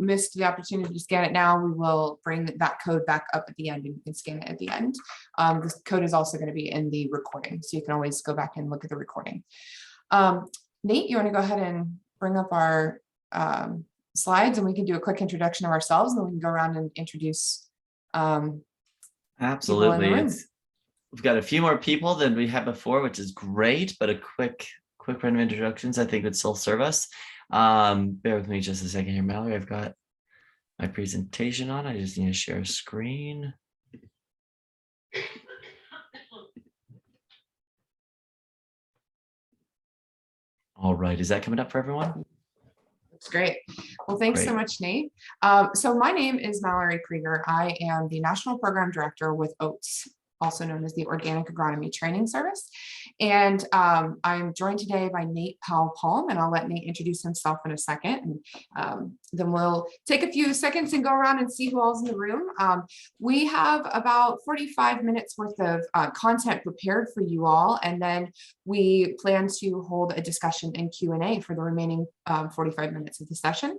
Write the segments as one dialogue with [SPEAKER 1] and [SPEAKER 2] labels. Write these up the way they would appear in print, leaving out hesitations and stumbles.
[SPEAKER 1] missed the opportunity to scan it now, we will bring that code back up at the end and you can scan it at the end. This code is also going to be in the recording, so you can always go back and look at the recording. Nate, you want to go ahead and bring up our slides and we can do a quick introduction of ourselves and then we can go around and introduce
[SPEAKER 2] Absolutely. We've got a few more people than we had before, which is great, but a quick round of introductions I think would still serve us. Bear with me just a second here, Mallory. I've got my presentation on. I just need to share a screen. All right, is that coming up for everyone?
[SPEAKER 1] That's great. Well, thanks so much, Nate. So my name is Mallory Krieger. I am the National Program Director with Oats, also known as the Organic Agronomy Training Service. And I'm joined today by Nate Powell-Palm, and I'll let Nate introduce himself in a second. And then we'll take a few seconds and go around and see who all's in the room. We have about 45 minutes worth of content prepared for you all. And then we plan to hold a discussion and Q&A for the remaining 45 minutes of the session.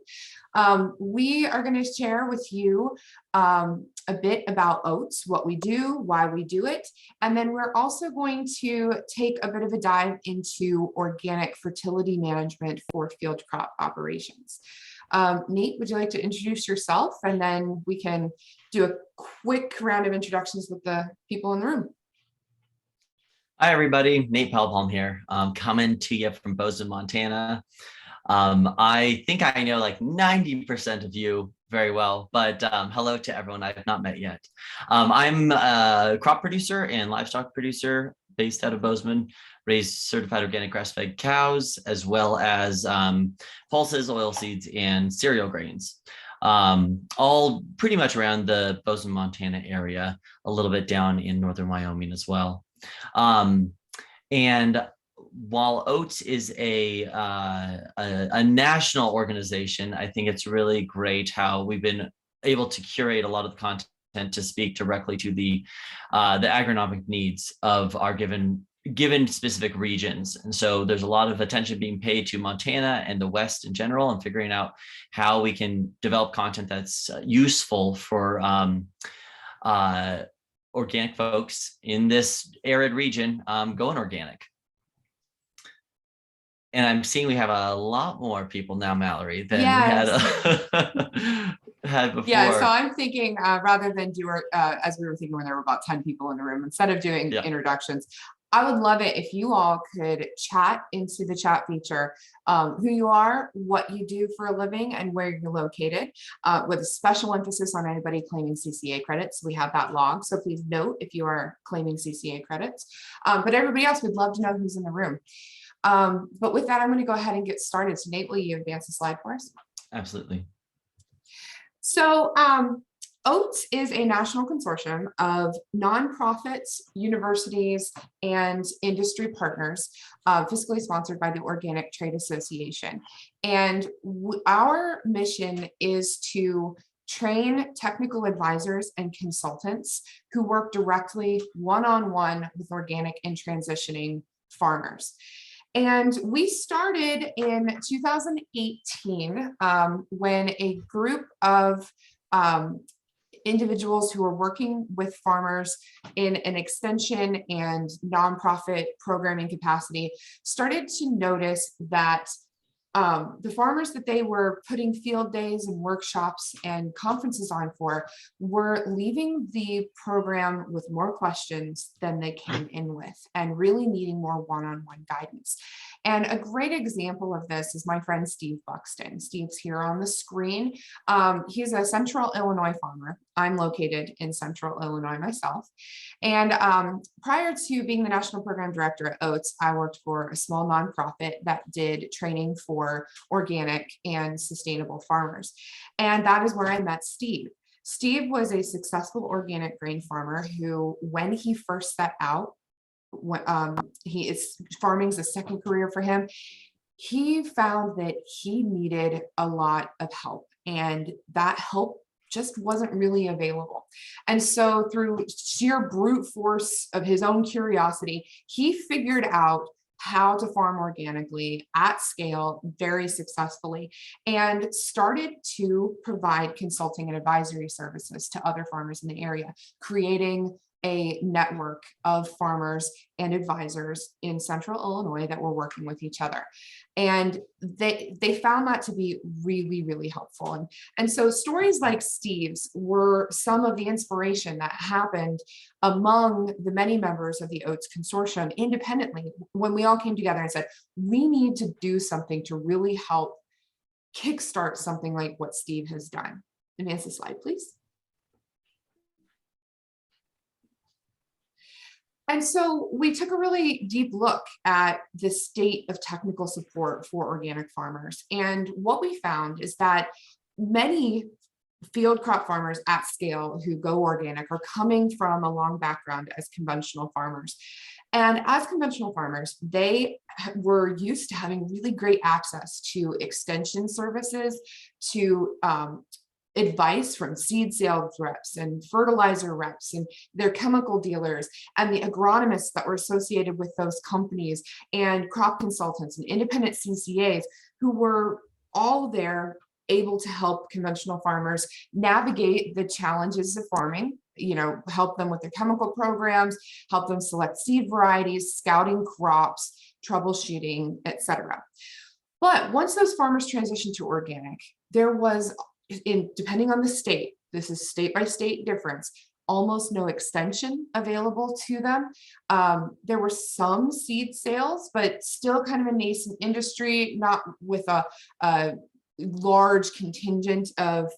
[SPEAKER 1] We are going to share with you a bit about oats, what we do, why we do it, and then we're also going to take a bit of a dive into organic fertility management for field crop operations. Nate, would you like to introduce yourself, and then we can do a quick round of introductions with the people in the room.
[SPEAKER 2] Hi, everybody. Nate Powell-Palm here, coming to you from Bozeman, Montana. I think I know like 90% of you very well, but hello to everyone I've not met yet. I'm a crop producer and livestock producer based out of Bozeman, raised certified organic grass-fed cows, as well as pulses, oilseeds, and cereal grains. All pretty much around the Bozeman, Montana area, a little bit down in northern Wyoming as well. And while Oats is a national organization, I think it's really great how we've been able to curate a lot of the content to speak directly to the agronomic needs of our given specific regions. And so there's a lot of attention being paid to Montana and the West in general, and figuring out how we can develop content that's useful for organic folks in this arid region going organic. And I'm seeing we have a lot more people now, Mallory, than we had, had before.
[SPEAKER 1] Yeah, so I'm thinking rather than do, as we were thinking when there were about 10 people in the room, instead of doing introductions, I would love it if you all could chat into the chat feature who you are, what you do for a living, and where you're located, with a special emphasis on anybody claiming CCA credits. We have that log, so please note if you are claiming CCA credits. But everybody else, we'd love to know who's in the room. But with that, I'm going to go ahead and get started. So Nate, will you advance the slide for us?
[SPEAKER 2] Absolutely.
[SPEAKER 1] So Oats is a national consortium of nonprofits, universities, and industry partners, fiscally sponsored by the Organic Trade Association. And our mission is to train technical advisors and consultants who work directly one-on-one with organic and transitioning farmers. And we started in 2018 when a group of individuals who were working with farmers in an extension and nonprofit programming capacity started to notice that the farmers that they were putting field days and workshops and conferences on for were leaving the program with more questions than they came in with, and really needing more one-on-one guidance. And a great example of this is my friend Steve Buxton. Steve's here on the screen. He's a Central Illinois farmer. I'm located in Central Illinois myself. And prior to being the National Program Director at Oats, I worked for a small nonprofit that did training for organic and sustainable farmers. And that is where I met Steve. Steve was a successful organic grain farmer who, when he first set out, farming's a second career for him, he found that he needed a lot of help, and that help just wasn't really available. And so through sheer brute force of his own curiosity, he figured out how to farm organically at scale very successfully, and started to provide consulting and advisory services to other farmers in the area, creating a network of farmers and advisors in central Illinois that were working with each other. And they found that to be really, really helpful. And so stories like Steve's were some of the inspiration that happened among the many members of the Oats Consortium independently when we all came together and said, we need to do something to really help kickstart something like what Steve has done. Advance the slide, please. And so we took a really deep look at the state of technical support for organic farmers. And what we found is that many field crop farmers at scale who go organic are coming from a long background as conventional farmers. And as conventional farmers, they were used to having really great access to extension services, to advice from seed sales reps and fertilizer reps and their chemical dealers and the agronomists that were associated with those companies and crop consultants and independent CCAs who were all there able to help conventional farmers navigate the challenges of farming, help them with their chemical programs, help them select seed varieties, scouting crops, troubleshooting, etc. But once those farmers transitioned to organic, there was, depending on the state, this is state by state difference, almost no extension available to them. There were some seed sales, but still kind of a nascent industry, not with a large contingent of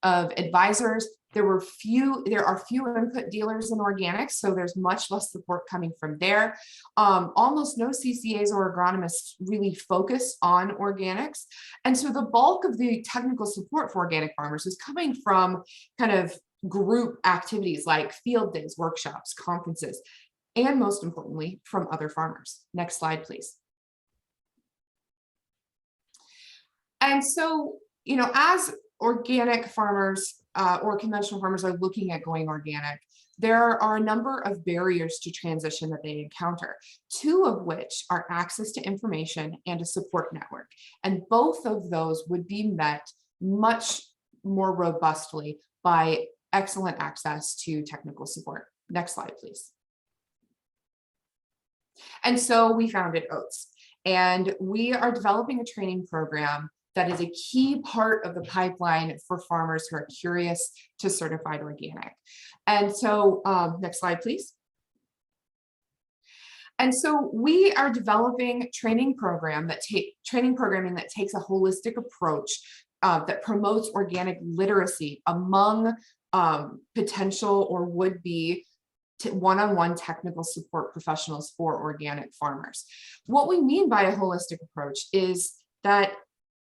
[SPEAKER 1] advisors. There are few input dealers in organics, so there's much less support coming from there. Almost no CCAs or agronomists really focus on organics. And so the bulk of the technical support for organic farmers is coming from kind of group activities like field days, workshops, conferences, and most importantly, from other farmers. Next slide, please. And so, as organic farmers or conventional farmers are looking at going organic, there are a number of barriers to transition that they encounter, two of which are access to information and a support network. And both of those would be met much more robustly by excellent access to technical support. Next slide, please. And so we founded Oats, and we are developing a training program that is a key part of the pipeline for farmers who are curious to certified organic. And so next slide, please. And so we are developing training programming that takes a holistic approach that promotes organic literacy among potential or would-be one-on-one technical support professionals for organic farmers. What we mean by a holistic approach is that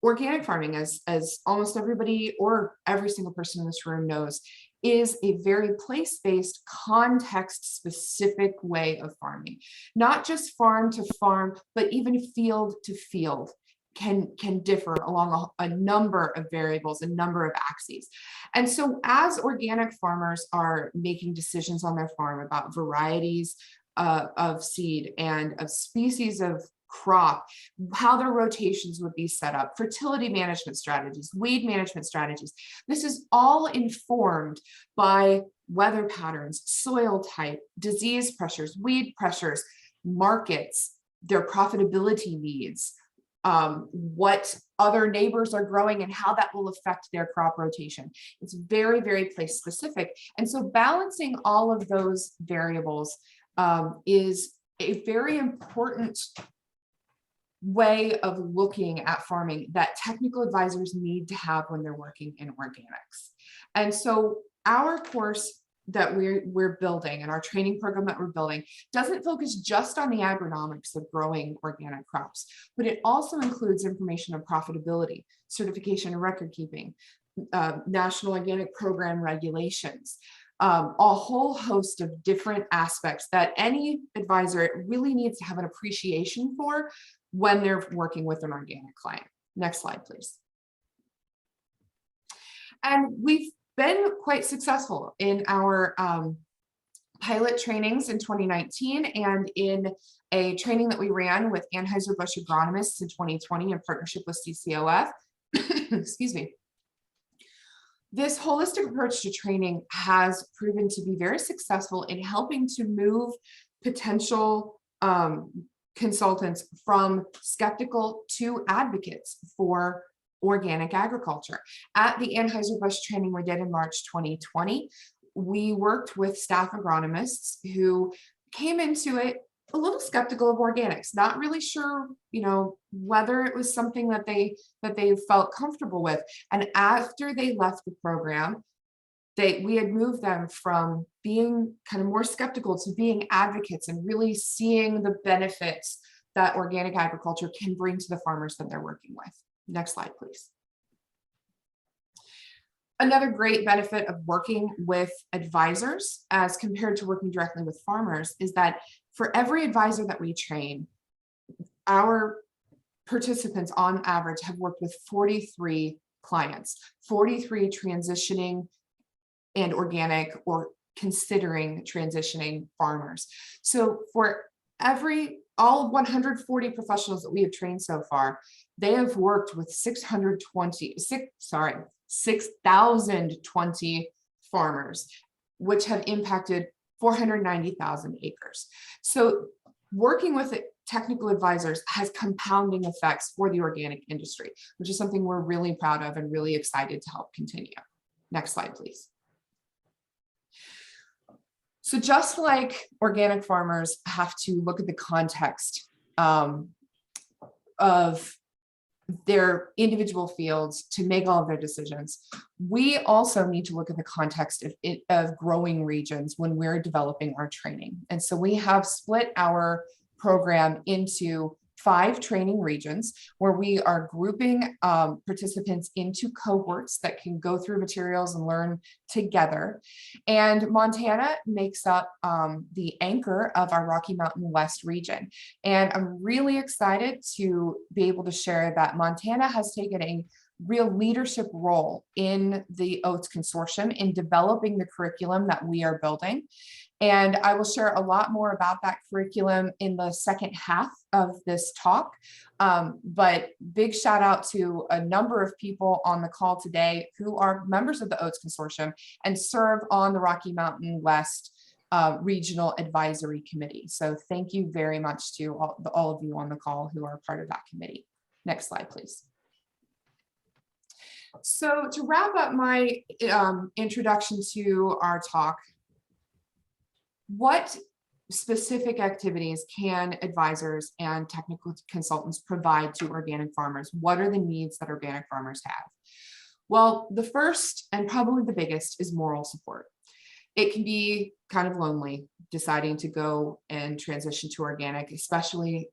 [SPEAKER 1] organic farming, as almost everybody or every single person in this room knows, is a very place-based, context-specific way of farming. Not just farm to farm, but even field to field can differ along a number of variables, a number of axes. And so as organic farmers are making decisions on their farm about varieties of seed and of species of crop, how their rotations would be set up, fertility management strategies, weed management strategies. This is all informed by weather patterns, soil type, disease pressures, weed pressures, markets, their profitability needs, what other neighbors are growing and how that will affect their crop rotation. It's very, very place specific. And so balancing all of those variables is a very important way of looking at farming that technical advisors need to have when they're working in organics. And so our course that we're building and our training program that we're building doesn't focus just on the agronomics of growing organic crops, but it also includes information on profitability, certification and record keeping, national organic program regulations, a whole host of different aspects that any advisor really needs to have an appreciation for when they're working with an organic client. Next slide, please. And we've been quite successful in our pilot trainings in 2019 and in a training that we ran with Anheuser-Busch agronomists in 2020 in partnership with CCOF. Excuse me. This holistic approach to training has proven to be very successful in helping to move potential consultants from skeptical to advocates for organic agriculture. At the Anheuser-Busch training we did in March 2020, we worked with staff agronomists who came into it a little skeptical of organics, not really sure, whether it was something that they felt comfortable with. And after they left the program, we had moved them from being kind of more skeptical to being advocates and really seeing the benefits that organic agriculture can bring to the farmers that they're working with. Next slide, please. Another great benefit of working with advisors as compared to working directly with farmers is that for every advisor that we train, our participants on average have worked with 43 clients, 43 transitioning and organic or considering transitioning farmers. So for all 140 professionals that we have trained so far, they have worked with 6,020 farmers, which have impacted 490,000 acres. So working with technical advisors has compounding effects for the organic industry, which is something we're really proud of and really excited to help continue. Next slide, please. So just like organic farmers have to look at the context of their individual fields to make all of their decisions, we also need to look at the context of growing regions when we're developing our training. And so we have split our program into 5 training regions where we are grouping participants into cohorts that can go through materials and learn together. And Montana makes up the anchor of our Rocky Mountain West region. And I'm really excited to be able to share that Montana has taken a real leadership role in the Oats Consortium in developing the curriculum that we are building. And I will share a lot more about that curriculum in the second half of this talk. But big shout out to a number of people on the call today who are members of the Oats Consortium and serve on the Rocky Mountain West Regional Advisory Committee. So thank you very much to all of you on the call who are part of that committee. Next slide, please. So to wrap up my introduction to our talk, what specific activities can advisors and technical consultants provide to organic farmers? What are the needs that organic farmers have? Well, the first and probably the biggest is moral support. It can be kind of lonely deciding to go and transition to organic, especially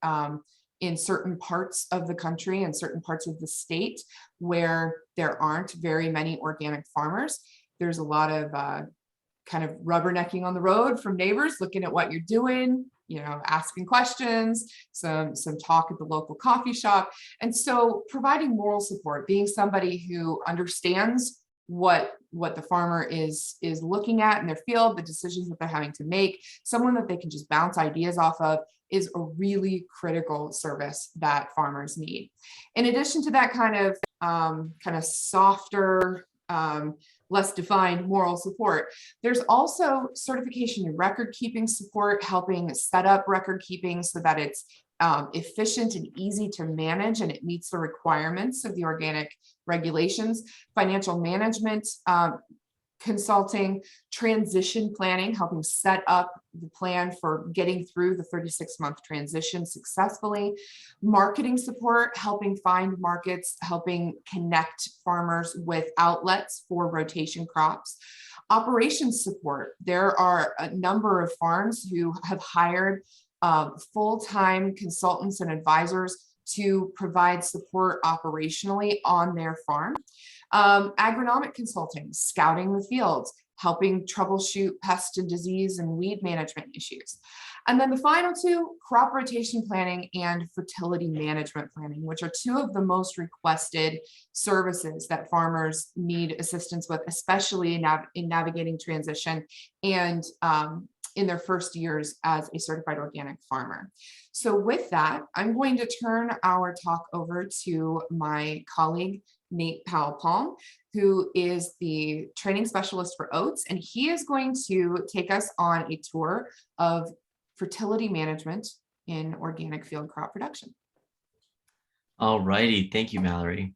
[SPEAKER 1] in certain parts of the country and certain parts of the state where there aren't very many organic farmers. There's a lot of kind of rubbernecking on the road from neighbors looking at what you're doing, asking questions, some talk at the local coffee shop. And so providing moral support, being somebody who understands what the farmer is looking at in their field, the decisions that they're having to make, someone that they can just bounce ideas off of, is a really critical service that farmers need. In addition to that kind of softer, less defined moral support, there's also certification and record keeping support, helping set up record keeping so that it's efficient and easy to manage and it meets the requirements of the organic regulations, financial management, consulting, transition planning, helping set up the plan for getting through the 36-month transition successfully, marketing support, helping find markets, helping connect farmers with outlets for rotation crops, operations support. There are a number of farms who have hired full-time consultants and advisors to provide support operationally on their farm. Agronomic consulting, scouting the fields, helping troubleshoot pest and disease and weed management issues. And then the final two, crop rotation planning and fertility management planning, which are two of the most requested services that farmers need assistance with, especially in navigating transition and in their first years as a certified organic farmer. So with that, I'm going to turn our talk over to my colleague, Nate Powell-Palm, who is the training specialist for Oats, and he is going to take us on a tour of fertility management in organic field crop production.
[SPEAKER 2] All righty, thank you, Mallory.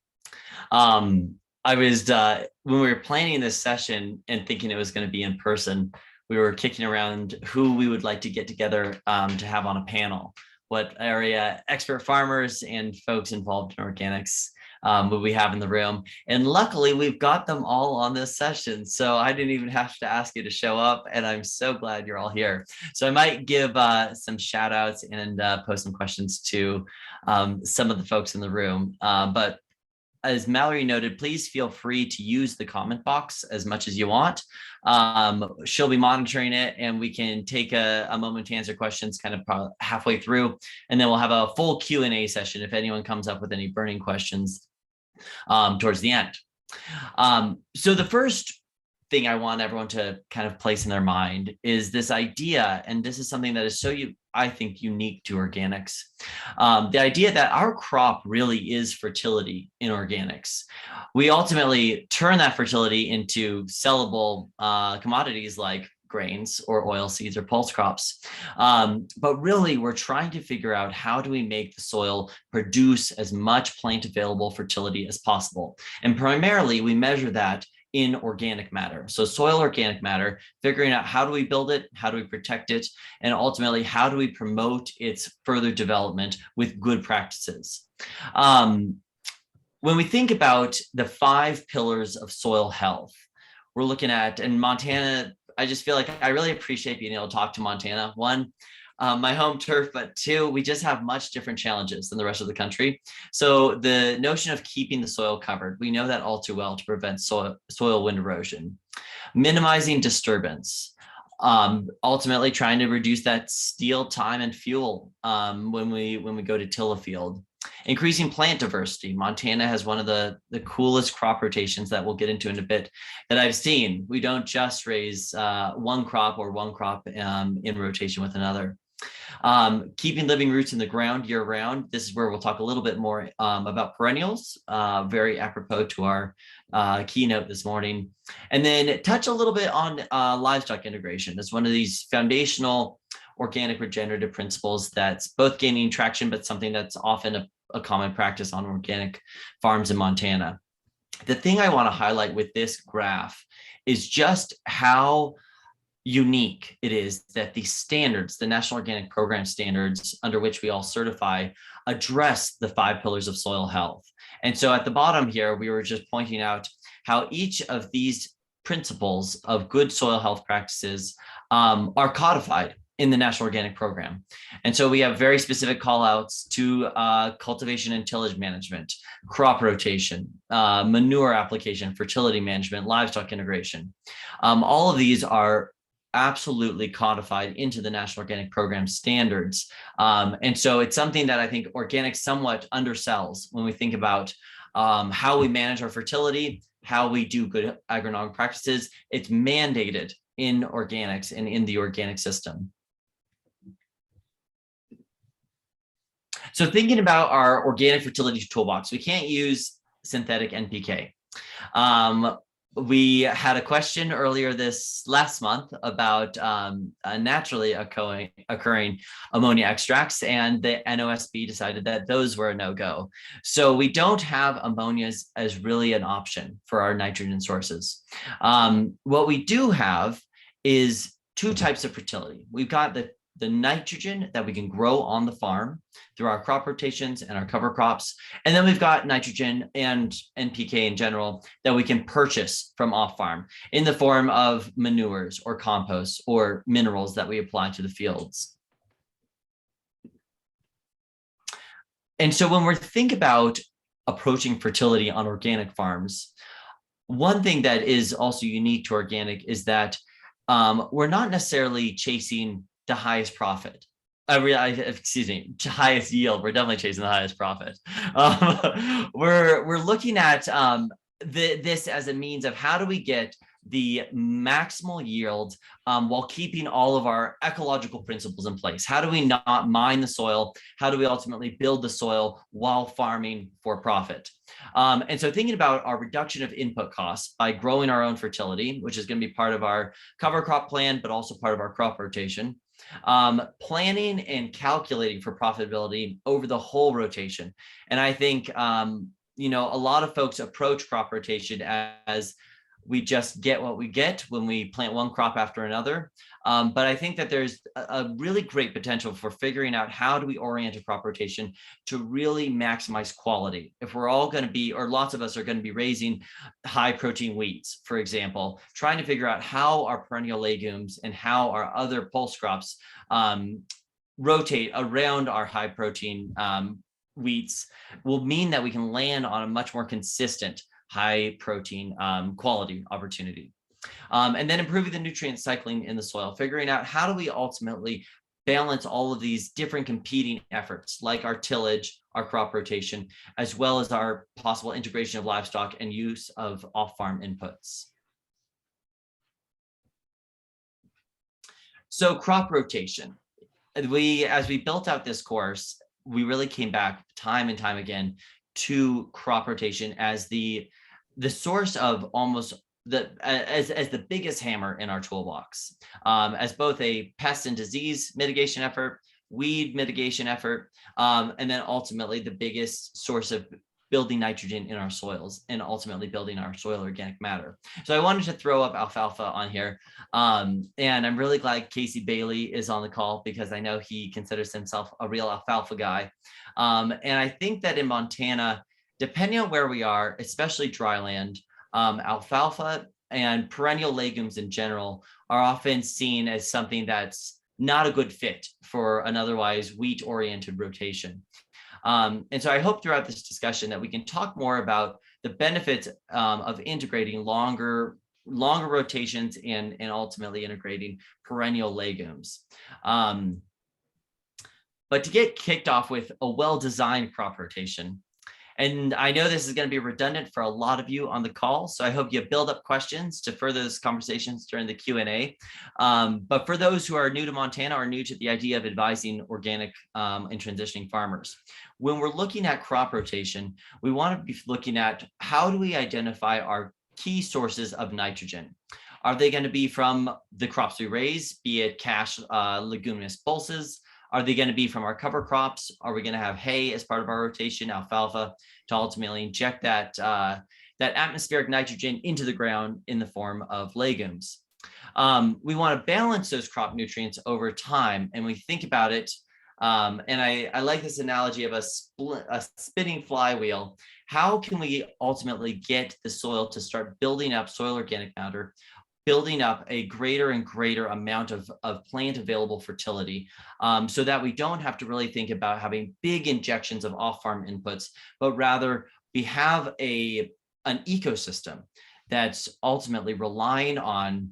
[SPEAKER 2] I was, when we were planning this session and thinking it was going to be in person, we were kicking around who we would like to get together to have on a panel. What area expert farmers and folks involved in organics would we have in the room? And luckily, we've got them all on this session. So I didn't even have to ask you to show up. And I'm so glad you're all here. So I might give some shout outs and post some questions to some of the folks in the room. But as Mallory noted, please feel free to use the comment box as much as you want. She'll be monitoring it, and we can take a moment to answer questions kind of halfway through, and then we'll have a full Q&A session if anyone comes up with any burning questions towards the end. So the first thing I want everyone to kind of place in their mind is this idea, and this is something that is so I think unique to organics. The idea that our crop really is fertility in organics. We ultimately turn that fertility into sellable commodities like grains or oil seeds or pulse crops. But really, we're trying to figure out how do we make the soil produce as much plant available fertility as possible. And primarily, we measure that in organic matter. So soil organic matter, figuring out how do we build it, how do we protect it, and ultimately, how do we promote its further development with good practices. When we think about the 5 pillars of soil health, we're looking at, in Montana, I just feel like I really appreciate being able to talk to Montana. One, my home turf, but 2, we just have much different challenges than the rest of the country. So the notion of keeping the soil covered, we know that all too well to prevent soil wind erosion, minimizing disturbance, ultimately trying to reduce that steel time and fuel when we go to till a field. Increasing plant diversity. Montana has one of the coolest crop rotations that we'll get into in a bit that I've seen. We don't just raise one crop in rotation with another. Keeping living roots in the ground year round. This is where we'll talk a little bit more about perennials, very apropos to our keynote this morning. And then touch a little bit on livestock integration as one of these foundational organic regenerative principles that's both gaining traction, but something that's often a common practice on organic farms in Montana. The thing I want to highlight with this graph is just how unique it is that the standards, the National Organic Program standards under which we all certify, address the 5 pillars of soil health. And so at the bottom here, we were just pointing out how each of these principles of good soil health practices are codified in the National Organic Program. And so we have very specific call outs to cultivation and tillage management, crop rotation, manure application, fertility management, livestock integration. All of these are absolutely codified into the National Organic Program standards. And so it's something that I think organics somewhat undersells when we think about how we manage our fertility, how we do good agronomic practices. It's mandated in organics and in the organic system. So thinking about our organic fertility toolbox, we can't use synthetic NPK. We had a question earlier this last month about naturally occurring ammonia extracts, and the NOSB decided that those were a no-go. So we don't have ammonia as really an option for our nitrogen sources. What we do have is 2 types of fertility. We've got the nitrogen that we can grow on the farm through our crop rotations and our cover crops. And then we've got nitrogen and NPK in general that we can purchase from off farm in the form of manures or compost or minerals that we apply to the fields. And so when we think about approaching fertility on organic farms, one thing that is also unique to organic is that we're not necessarily chasing the highest profit. Highest yield. We're definitely chasing the highest profit. We're looking at this as a means of how do we get the maximal yield while keeping all of our ecological principles in place? How do we not mine the soil? How do we ultimately build the soil while farming for profit? And so thinking about our reduction of input costs by growing our own fertility, which is going to be part of our cover crop plan, but also part of our crop rotation. Planning and calculating for profitability over the whole rotation. And I think, you know, a lot of folks approach crop rotation as we just get what we get when we plant one crop after another. But I think that there's a really great potential for figuring out how do we orient a crop rotation to really maximize quality. If we're all going to be, or lots of us are going to be raising high protein wheats, for example, trying to figure out how our perennial legumes and how our other pulse crops rotate around our high protein wheats will mean that we can land on a much more consistent high protein quality opportunity. And then improving the nutrient cycling in the soil, figuring out how do we ultimately balance all of these different competing efforts like our tillage, our crop rotation, as well as our possible integration of livestock and use of off-farm inputs. So crop rotation, as we built out this course, we really came back time and time to crop rotation as the source of almost as the biggest hammer in our toolbox, as both a pest and disease mitigation effort, weed mitigation effort, and then ultimately the biggest source of building nitrogen in our soils and ultimately building our soil organic matter. So I wanted to throw up alfalfa on here. And I'm really glad Casey Bailey is on the call because I know he considers himself a real alfalfa guy. And I think that in Montana, depending on where we are, especially dryland, alfalfa and perennial legumes in general are often seen as something that's not a good fit for an otherwise wheat-oriented rotation. And so I hope throughout this discussion that we can talk more about the benefits of integrating longer rotations and ultimately integrating perennial legumes. But to get kicked off with a well-designed crop rotation, and I know this is going to be redundant for a lot of you on the call, so I hope you build up questions to further this conversations during the Q&A. But for those who are new to Montana or new to the idea of advising organic and transitioning farmers, when we're looking at crop rotation, we want to be looking at how do we identify our key sources of nitrogen. Are they going to be from the crops we raise, be it cash leguminous pulses? Are they going to be from our cover crops? Are we going to have hay as part of our rotation, alfalfa, to ultimately inject that atmospheric nitrogen into the ground in the form of legumes? We want to balance those crop nutrients over time, and we think about it. And I like this analogy of a spinning flywheel. How can we ultimately get the soil to start building up soil organic matter, building up a greater and greater amount of plant available fertility, so that we don't have to really think about having big injections of off-farm inputs, but rather we have an ecosystem that's ultimately relying on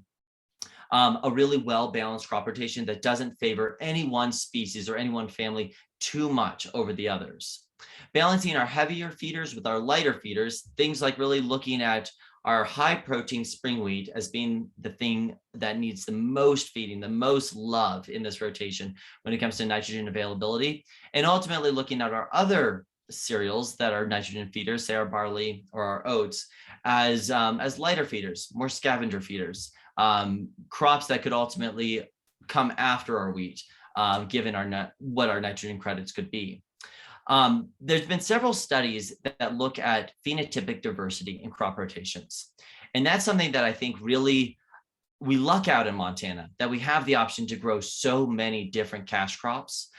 [SPEAKER 2] a really well-balanced crop rotation that doesn't favor any one species or any one family too much over the others. Balancing our heavier feeders with our lighter feeders, things like really looking at our high protein spring wheat as being the thing that needs the most feeding, the most love in this rotation when it comes to nitrogen availability, and ultimately looking at our other cereals that are nitrogen feeders, say our barley or our oats, as lighter feeders, more scavenger feeders, crops that could ultimately come after our wheat, given what our nitrogen credits could be. There's been several studies that look at phenotypic diversity in crop rotations. And that's something that I think really we luck out in Montana, that we have the option to grow so many different cash crops,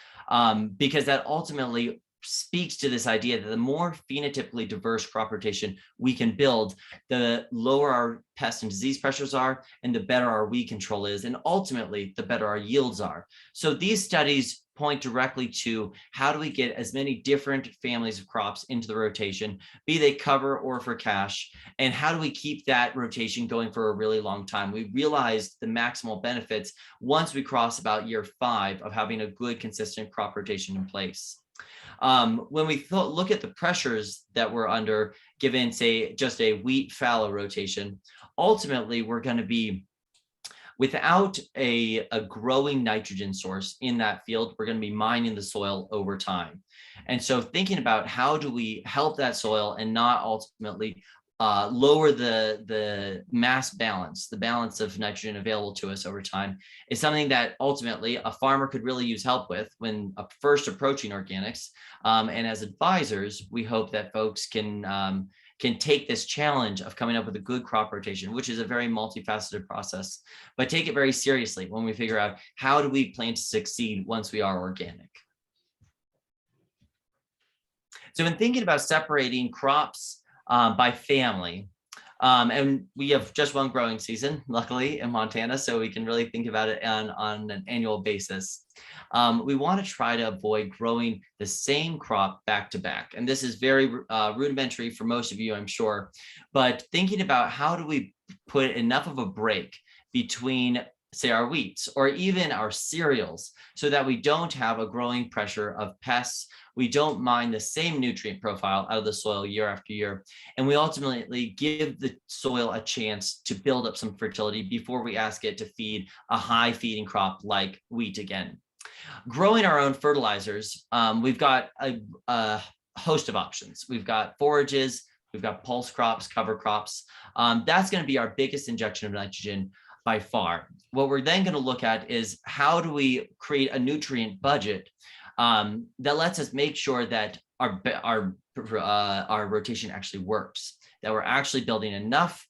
[SPEAKER 2] because that ultimately speaks to this idea that the more phenotypically diverse crop rotation we can build, the lower our pest and disease pressures are, and the better our weed control is, and ultimately the better our yields are. So these studies point directly to how do we get as many different families of crops into the rotation, be they cover or for cash, and how do we keep that rotation going for a really long time? We realized the maximal benefits once we cross about year 5 of having a good consistent crop rotation in place. When we look at the pressures that we're under, given, say, just a wheat fallow rotation, ultimately we're going to be without a growing nitrogen source in that field, we're going to be mining the soil over time. And so thinking about how do we help that soil and not ultimately lower the mass balance, the balance of nitrogen available to us over time, is something that ultimately a farmer could really use help with when first approaching organics. And as advisors, we hope that folks can take this challenge of coming up with a good crop rotation, which is a very multifaceted process, but take it very seriously when we figure out how do we plan to succeed once we are organic. So in thinking about separating crops by family, and we have just one growing season, luckily, in Montana, so we can really think about it on an annual basis. We want to try to avoid growing the same crop back to back. And this is very rudimentary for most of you, I'm sure, but thinking about how do we put enough of a break between, say, our wheats or even our cereals so that we don't have a growing pressure of pests. We don't mine the same nutrient profile out of the soil year after year. And we ultimately give the soil a chance to build up some fertility before we ask it to feed a high feeding crop like wheat again. Growing our own fertilizers, we've got a host of options. We've got forages, we've got pulse crops, cover crops. That's going to be our biggest injection of nitrogen by far. What we're then going to look at is how do we create a nutrient budget that lets us make sure that our rotation actually works, that we're actually building enough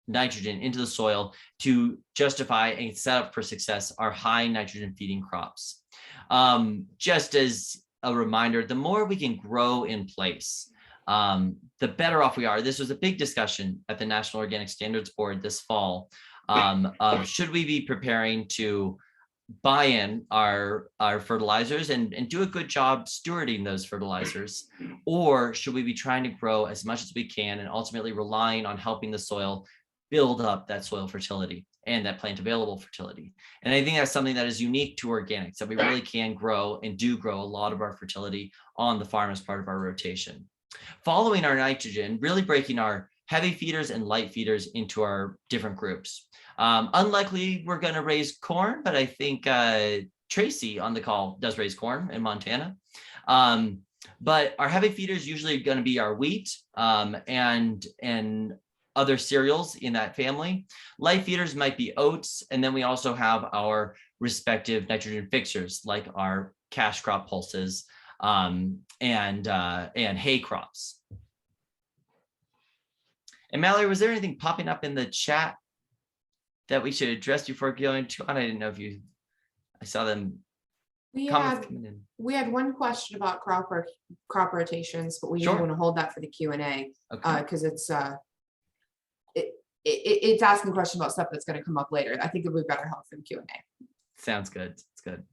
[SPEAKER 2] nitrogen into the soil to justify and set up for success our high nitrogen feeding crops. Just as a reminder, the more we can grow in place, the better off we are. This was a big discussion at the National Organic Standards Board this fall. Should we be preparing to buy in our fertilizers and do a good job stewarding those fertilizers, or should we be trying to grow as much as we can and ultimately relying on helping the soil build up that soil fertility and that plant available fertility? And I think that's something that is unique to organics, that we really can grow and do grow a lot of our fertility on the farm as part of our rotation. Following our nitrogen, really breaking our heavy feeders and light feeders into our different groups. Unlikely we're going to raise corn, but I think Tracy on the call does raise corn in Montana. But our heavy feeders usually going to be our wheat and other cereals in that family. Light feeders might be oats, and then we also have our respective nitrogen fixers like our cash crop pulses and hay crops. And Mallory, was there anything popping up in the chat that we should address before going to on? I didn't know if I saw them.
[SPEAKER 1] We had one question about crop rotations, but we
[SPEAKER 2] Sure.
[SPEAKER 1] want to hold that for the Q&A because
[SPEAKER 2] Okay.
[SPEAKER 1] it's asking a question about stuff that's going to come up later. I think it would be better help for the Q&A.
[SPEAKER 2] Sounds good. It's good.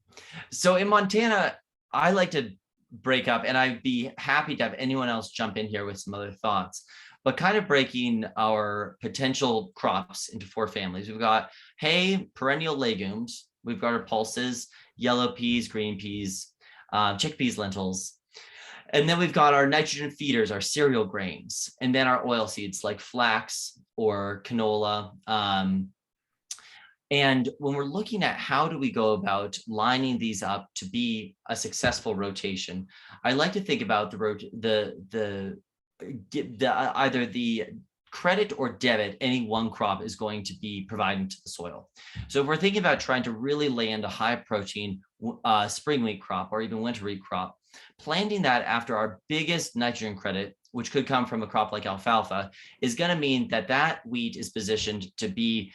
[SPEAKER 2] So in Montana, I like to break up, and I'd be happy to have anyone else jump in here with some other thoughts, but kind of breaking our potential crops into 4 families. We've got hay, perennial legumes. We've got our pulses, yellow peas, green peas, chickpeas, lentils. And then we've got our nitrogen feeders, our cereal grains, and then our oil seeds like flax or canola. And when we're looking at how do we go about lining these up to be a successful rotation, I like to think about either the credit or debit any one crop is going to be providing to the soil. So if we're thinking about trying to really land a high protein spring wheat crop or even winter wheat crop, planting that after our biggest nitrogen credit, which could come from a crop like alfalfa, is going to mean that that wheat is positioned to be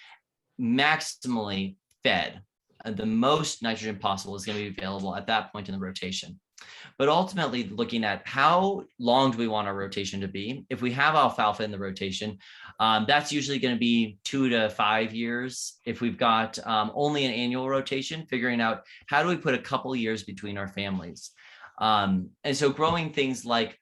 [SPEAKER 2] maximally fed. The most nitrogen possible is going to be available at that point in the rotation. But ultimately looking at how long do we want our rotation to be? If we have alfalfa in the rotation, that's usually going to be 2 to 5 years. If we've got only an annual rotation, figuring out how do we put a couple of years between our families. And so growing things like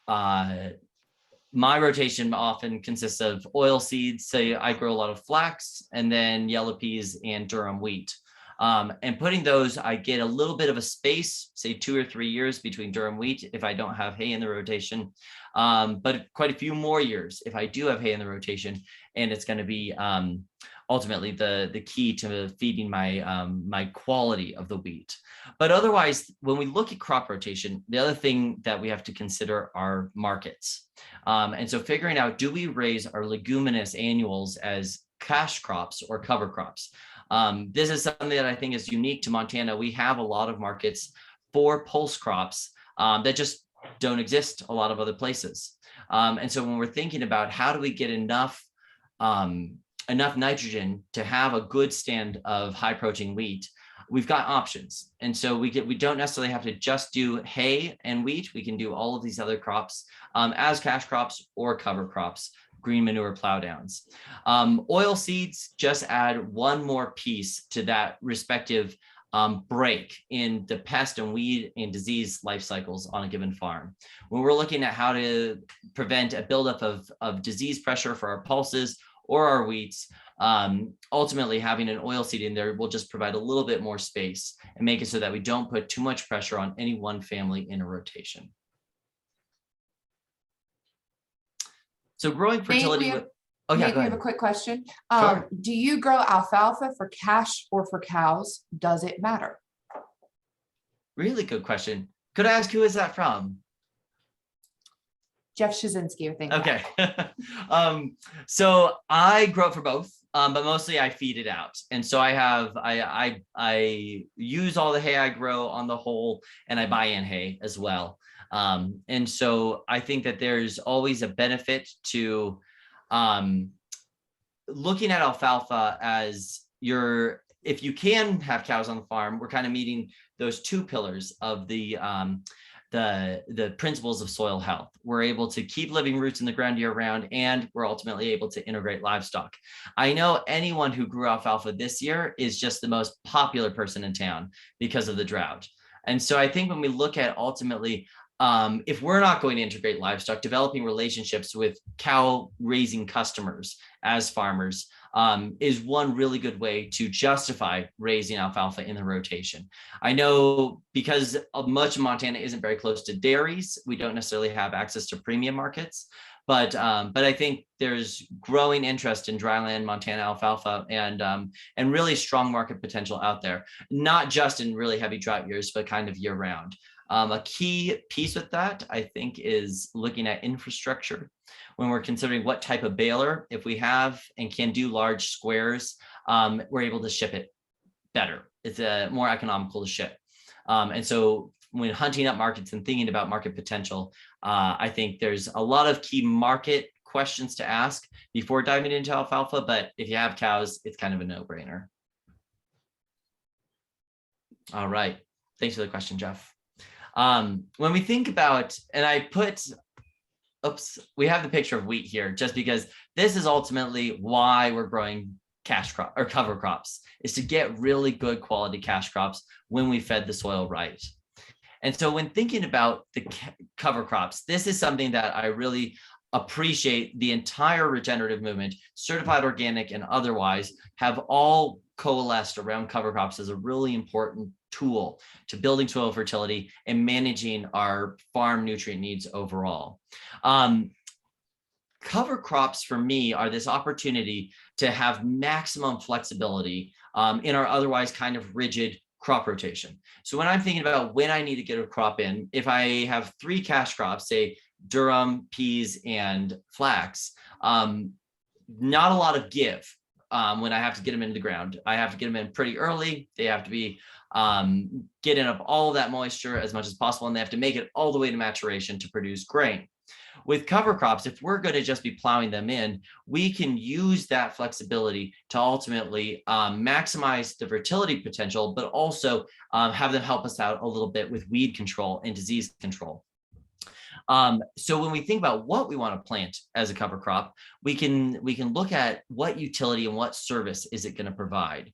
[SPEAKER 2] my rotation often consists of oil seeds. Say I grow a lot of flax and then yellow peas and durum wheat. And putting those, I get a little bit of a space, say 2 or 3 years between durum wheat if I don't have hay in the rotation, but quite a few more years if I do have hay in the rotation, and it's going to be ultimately the key to feeding my quality of the wheat. But otherwise, when we look at crop rotation, the other thing that we have to consider are markets. And so figuring out, do we raise our leguminous annuals as cash crops or cover crops? This is something that I think is unique to Montana. We have a lot of markets for pulse crops that just don't exist a lot of other places. And so when we're thinking about how do we get enough nitrogen to have a good stand of high protein wheat, we've got options. And so we don't necessarily have to just do hay and wheat. We can do all of these other crops as cash crops or cover crops, green manure plow downs. Oil seeds just add one more piece to that respective break in the pest and weed and disease life cycles on a given farm. When we're looking at how to prevent a buildup of disease pressure for our pulses or our wheats, ultimately having an oil seed in there will just provide a little bit more space and make it so that we don't put too much pressure on any one family in a rotation. So growing fertility with,
[SPEAKER 1] we have a quick question.
[SPEAKER 2] Sure.
[SPEAKER 1] Do you grow alfalfa for cash or for cows? Does it matter?
[SPEAKER 2] Really good question. Could I ask, who is that from?
[SPEAKER 1] Jeff Shazinski, I think.
[SPEAKER 2] Okay. So I grow it for both, but mostly I feed it out. And so I use all the hay I grow on the whole, and I buy in hay as well. And so I think that there's always a benefit to looking at alfalfa as if you can have cows on the farm, we're kind of meeting those two pillars of the principles of soil health. We're able to keep living roots in the ground year round, and we're ultimately able to integrate livestock. I know anyone who grew alfalfa this year is just the most popular person in town because of the drought. And so I think when we look at ultimately, if we're not going to integrate livestock, developing relationships with cow raising customers as farmers is one really good way to justify raising alfalfa in the rotation. I know because much of Montana isn't very close to dairies, we don't necessarily have access to premium markets, but I think there's growing interest in dryland Montana alfalfa and really strong market potential out there, not just in really heavy drought years, but kind of year round. A key piece with that, I think, is looking at infrastructure. When we're considering what type of baler, if we have and can do large squares, we're able to ship it better. It's more economical to ship. And so when hunting up markets and thinking about market potential, I think there's a lot of key market questions to ask before diving into alfalfa. But if you have cows, it's kind of a no-brainer. All right. Thanks for the question, Jeff. When we think about, and I put, we have the picture of wheat here just because this is ultimately why we're growing cash crop or cover crops, is to get really good quality cash crops when we fed the soil right. And so when thinking about the cover crops, this is something that I really appreciate. The entire regenerative movement, certified organic and otherwise, have all coalesced around cover crops as a really important tool to building soil fertility and managing our farm nutrient needs overall. Cover crops for me are this opportunity to have maximum flexibility in our otherwise kind of rigid crop rotation. So when I'm thinking about when I need to get a crop in, if I have 3 cash crops, say durum, peas, and flax, not a lot of give when I have to get them into the ground. I have to get them in pretty early. They have to be getting up all of that moisture as much as possible, and they have to make it all the way to maturation to produce grain. With cover crops, if we're going to just be plowing them in, we can use that flexibility to ultimately maximize the fertility potential, but also have them help us out a little bit with weed control and disease control. So when we think about what we want to plant as a cover crop, we can look at what utility and what service is it going to provide.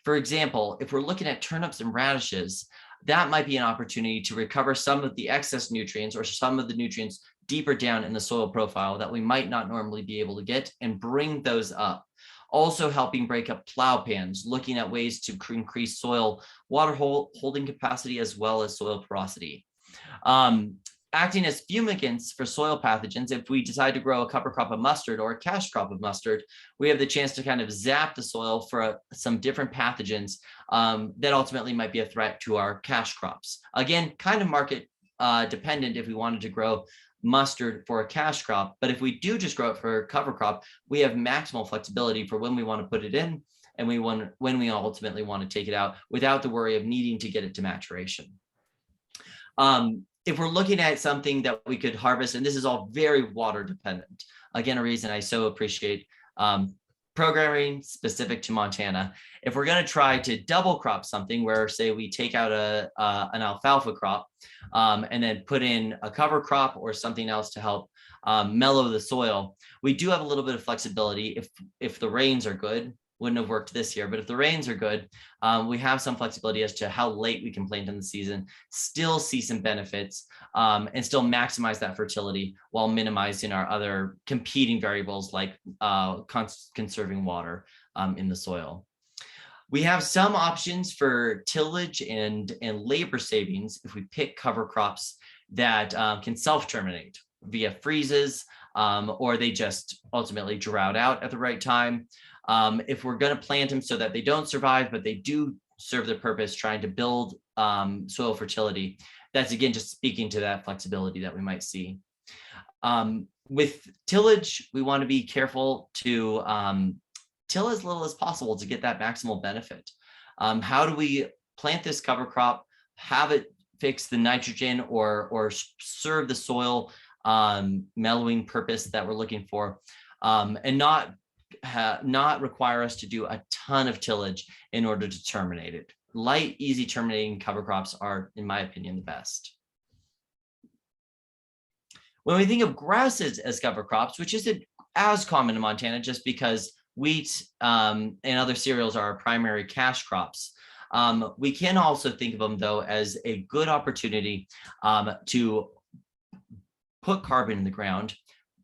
[SPEAKER 2] For example, if we're looking at turnips and radishes, that might be an opportunity to recover some of the excess nutrients or some of the nutrients deeper down in the soil profile that we might not normally be able to get and bring those up. Also helping break up plow pans, looking at ways to increase soil water holding capacity as well as soil porosity. Acting as fumigants for soil pathogens. If we decide to grow a cover crop of mustard or a cash crop of mustard, we have the chance to kind of zap the soil for some different pathogens that ultimately might be a threat to our cash crops. Again, kind of market dependent if we wanted to grow mustard for a cash crop, but if we do just grow it for a cover crop, we have maximal flexibility for when we want to put it in and when we ultimately want to take it out without the worry of needing to get it to maturation. If we're looking at something that we could harvest, and this is all very water dependent, again, a reason I so appreciate programming specific to Montana. If we're going to try to double crop something where, say, we take out an alfalfa crop and then put in a cover crop or something else to help mellow the soil, we do have a little bit of flexibility. If the rains are good, wouldn't have worked this year, but if the rains are good, we have some flexibility as to how late we can plant in the season, still see some benefits, and still maximize that fertility while minimizing our other competing variables like conserving water in the soil. We have some options for tillage and labor savings if we pick cover crops that can self-terminate via freezes, or they just ultimately drought out at the right time. If we're going to plant them so that they don't survive, but they do serve their purpose, trying to build soil fertility, that's again just speaking to that flexibility that we might see. With tillage, we want to be careful to till as little as possible to get that maximal benefit. How do we plant this cover crop, have it fix the nitrogen or serve the soil mellowing purpose that we're looking for, and not require us to do a ton of tillage in order to terminate it. Light, easy terminating cover crops are, in my opinion, the best. When we think of grasses as cover crops, which isn't as common in Montana just because wheat and other cereals are our primary cash crops, we can also think of them, though, as a good opportunity to put carbon in the ground,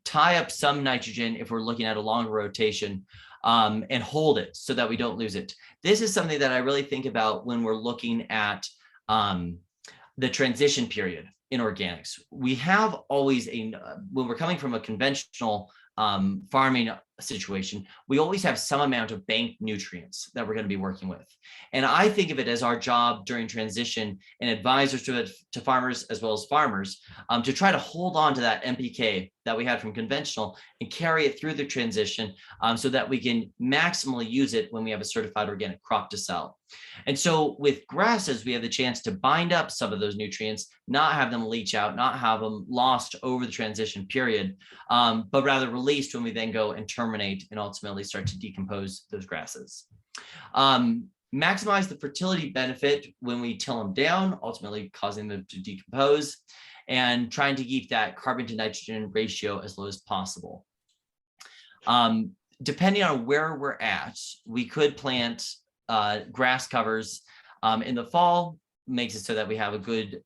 [SPEAKER 2] tie up some nitrogen if we're looking at a longer rotation, and hold it so that we don't lose it. This is something that I really think about when we're looking at the transition period in organics. We have always when we're coming from a conventional farming situation, we always have some amount of banked nutrients that we're going to be working with. And I think of it as our job during transition and advisors to farmers as well as farmers to try to hold on to that NPK that we had from conventional and carry it through the transition so that we can maximally use it when we have a certified organic crop to sell. And so with grasses, we have the chance to bind up some of those nutrients, not have them leach out, not have them lost over the transition period, but rather released when we then go and terminate and ultimately start to decompose those grasses. Maximize the fertility benefit when we till them down, ultimately causing them to decompose, and trying to keep that carbon to nitrogen ratio as low as possible. Depending on where we're at, we could plant grass covers in the fall, makes it so that we have a good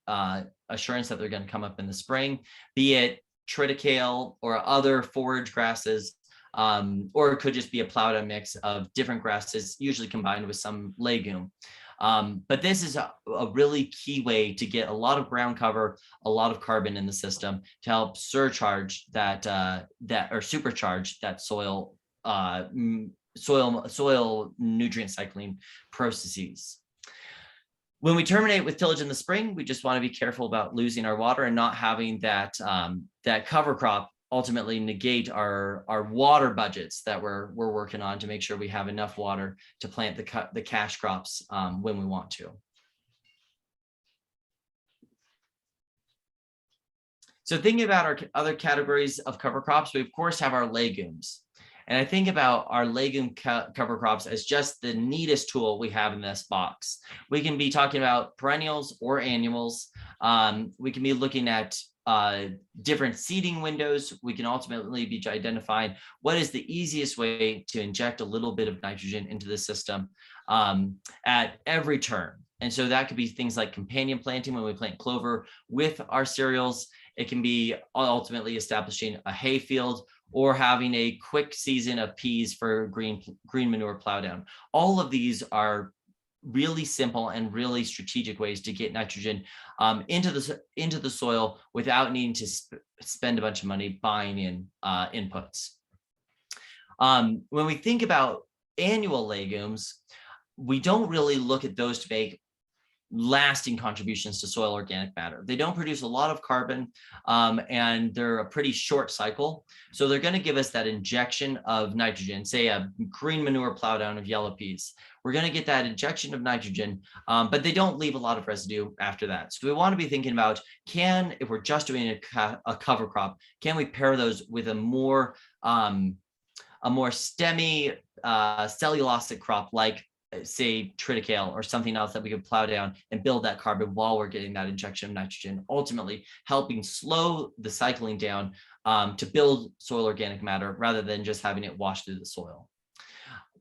[SPEAKER 2] assurance that they're going to come up in the spring, be it triticale or other forage grasses, or it could just be a plowed out mix of different grasses, usually combined with some legume. But this is a really key way to get a lot of ground cover, a lot of carbon in the system to help surcharge that or supercharge that soil nutrient cycling processes. When we terminate with tillage in the spring, we just want to be careful about losing our water and not having that cover crop ultimately negate our water budgets that we're working on to make sure we have enough water to plant the cash crops when we want to. So thinking about our other categories of cover crops, we of course have our legumes. And I think about our legume cover crops as just the neatest tool we have in this box. We can be talking about perennials or annuals. We can be looking at different seeding windows. We can ultimately be identifying what is the easiest way to inject a little bit of nitrogen into the system at every turn. And so that could be things like companion planting when we plant clover with our cereals. It can be ultimately establishing a hay field or having a quick season of peas for green manure plowdown. All of these are really simple and really strategic ways to get nitrogen into the soil without needing to spend a bunch of money buying in inputs. When we think about annual legumes, we don't really look at those to make lasting contributions to soil organic matter. They don't produce a lot of carbon, and they're a pretty short cycle. So they're going to give us that injection of nitrogen, say a green manure plowdown of yellow peas. We're going to get that injection of nitrogen, but they don't leave a lot of residue after that. So we want to be thinking about, if we're just doing a cover crop, can we pair those with a more stemmy cellulosic crop like, say, triticale or something else that we could plow down and build that carbon while we're getting that injection of nitrogen, ultimately helping slow the cycling down to build soil organic matter rather than just having it wash through the soil.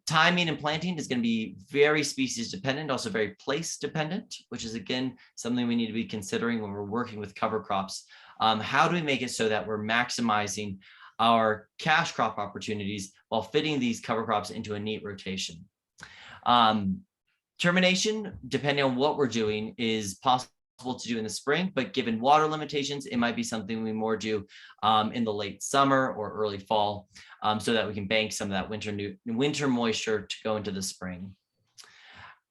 [SPEAKER 2] Timing and planting is going to be very species dependent, also very place dependent, which is, again, something we need to be considering when we're working with cover crops. How do we make it so that we're maximizing our cash crop opportunities while fitting these cover crops into a neat rotation? Termination, depending on what we're doing, is possible to do in the spring, but given water limitations, it might be something we more do in the late summer or early fall, so that we can bank some of that winter moisture to go into the spring.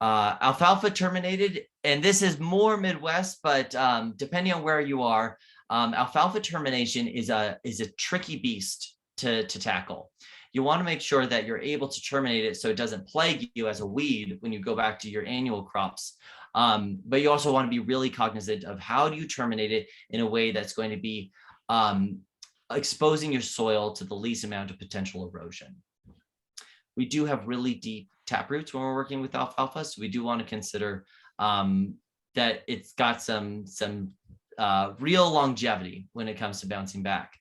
[SPEAKER 2] Alfalfa terminated, and this is more Midwest, but depending on where you are, alfalfa termination is a tricky beast to tackle. You want to make sure that you're able to terminate it so it doesn't plague you as a weed when you go back to your annual crops. But you also want to be really cognizant of how do you terminate it in a way that's going to be exposing your soil to the least amount of potential erosion. We do have really deep tap roots when we're working with alfalfa, so we do want to consider that it's got some real longevity when it comes to bouncing back.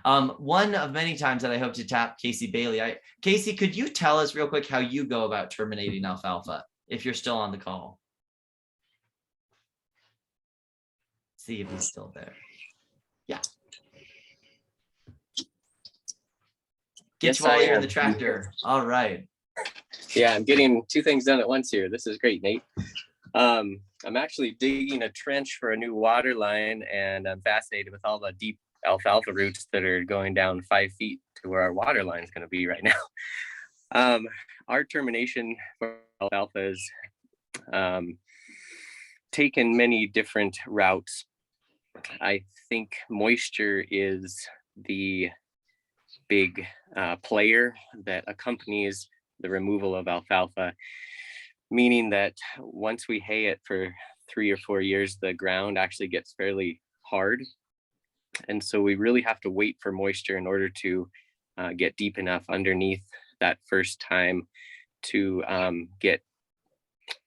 [SPEAKER 2] One of many times that I hope to tap Casey Bailey. Casey, could you tell us real quick how you go about terminating alfalfa, if you're still on the call? See if he's still there. Yeah. Get you while you're in the tractor. All right.
[SPEAKER 3] Yeah, I'm getting two things done at once here. This is great, Nate. I'm actually digging a trench for a new water line, and I'm fascinated with all the deep alfalfa roots that are going down 5 feet to where our water line is going to be right now. Our termination for alfalfa is taken many different routes. I think moisture is the big player that accompanies the removal of alfalfa, meaning that once we hay it for 3 or 4 years, the ground actually gets fairly hard. And so we really have to wait for moisture in order to get deep enough underneath that first time to get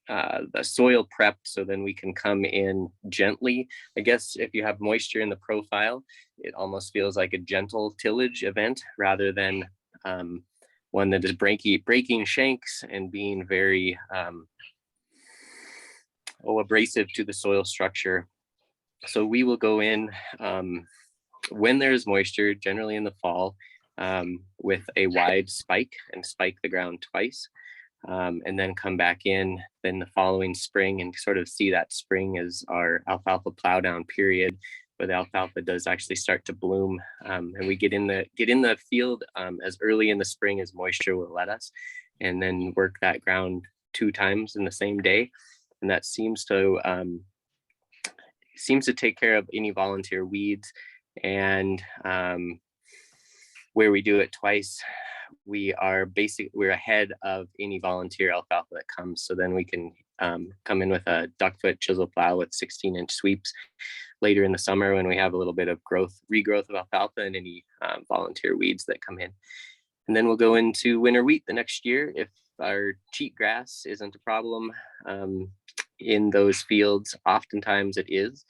[SPEAKER 3] the soil prepped, so then we can come in gently. I guess if you have moisture in the profile, it almost feels like a gentle tillage event rather than one that is breaking shanks and being very abrasive to the soil structure. So we will go in when there's moisture, generally in the fall, with a wide spike and spike the ground twice, and then come back in then the following spring and sort of see that spring as our alfalfa plowdown period, where the alfalfa does actually start to bloom, and we get in the field as early in the spring as moisture will let us, and then work that ground 2 times in the same day, and that seems to take care of any volunteer weeds. And where we do it twice, we're ahead of any volunteer alfalfa that comes. So then we can come in with a duckfoot chisel plow with 16-inch sweeps later in the summer when we have a little bit of regrowth of alfalfa and any volunteer weeds that come in. And then we'll go into winter wheat the next year if our cheatgrass isn't a problem in those fields. Oftentimes it is.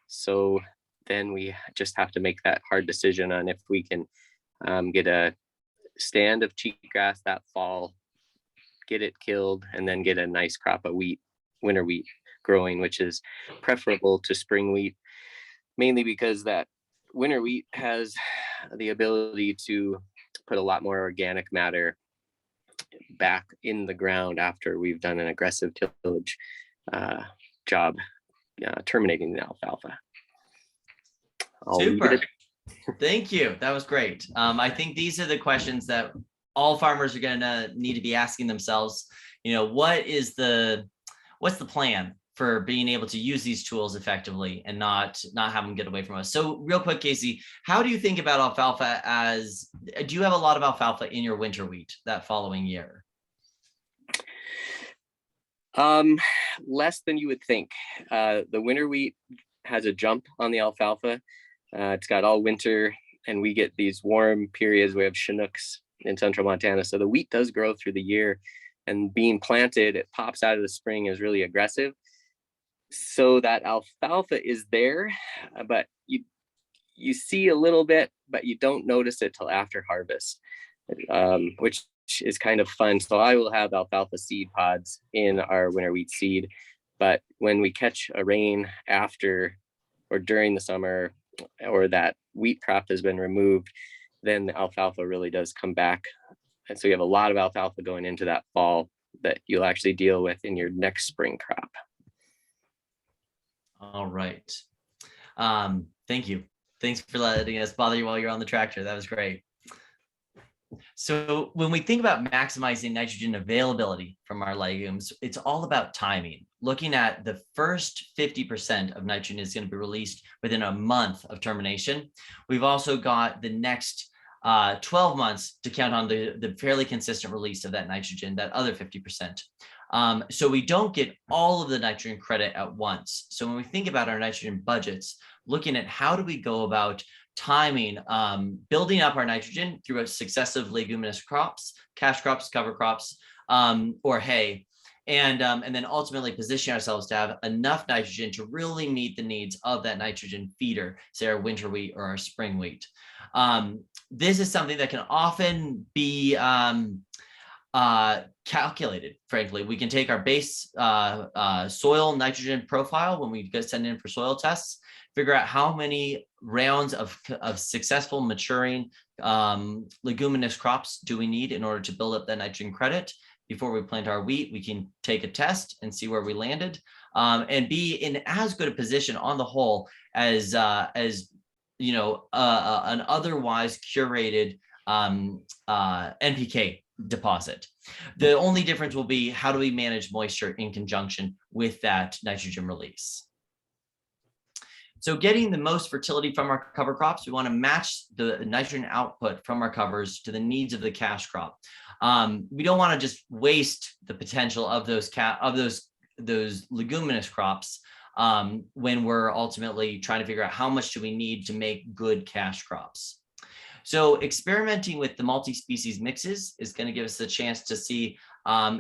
[SPEAKER 3] So then we just have to make that hard decision on if we can get a stand of cheatgrass that fall, get it killed, and then get a nice crop of winter wheat growing, which is preferable to spring wheat, mainly because that winter wheat has the ability to put a lot more organic matter back in the ground after we've done an aggressive tillage job terminating the alfalfa.
[SPEAKER 2] Super. Thank you. That was great. I think these are the questions that all farmers are going to need to be asking themselves. You know, what's the plan for being able to use these tools effectively and not have them get away from us? So real quick, Casey, how do you think about alfalfa do you have a lot of alfalfa in your winter wheat that following year?
[SPEAKER 3] Less than you would think. The winter wheat has a jump on the alfalfa. It's got all winter, and we get these warm periods. We have Chinooks in central Montana. So the wheat does grow through the year, and being planted, it pops out of the spring is really aggressive. So that alfalfa is there, but you see a little bit, but you don't notice it till after harvest, which is kind of fun. So I will have alfalfa seed pods in our winter wheat seed, but when we catch a rain after or during the summer, or that wheat crop has been removed, then the alfalfa really does come back. And so you have a lot of alfalfa going into that fall that you'll actually deal with in your next spring crop.
[SPEAKER 2] All right. Thank you. Thanks for letting us bother you while you're on the tractor. That was great. So when we think about maximizing nitrogen availability from our legumes, it's all about timing. Looking at the first 50% of nitrogen is going to be released within a month of termination. We've also got the next 12 months to count on the fairly consistent release of that nitrogen, that other 50%. So we don't get all of the nitrogen credit at once. So when we think about our nitrogen budgets, looking at how do we go about timing, building up our nitrogen through successive leguminous crops, cash crops, cover crops, or hay, and then ultimately position ourselves to have enough nitrogen to really meet the needs of that nitrogen feeder, say our winter wheat or our spring wheat. This is something that can often be calculated. Frankly, we can take our base soil nitrogen profile when we send in for soil tests, figure out how many rounds of successful maturing leguminous crops do we need in order to build up that nitrogen credit. Before we plant our wheat, we can take a test and see where we landed, and be in as good a position on the whole as you know, an otherwise curated NPK deposit. The only difference will be how do we manage moisture in conjunction with that nitrogen release. So getting the most fertility from our cover crops, we want to match the nitrogen output from our covers to the needs of the cash crop. We don't want to just waste the potential of those leguminous crops when we're ultimately trying to figure out how much do we need to make good cash crops. So experimenting with the multi-species mixes is going to give us a chance to see,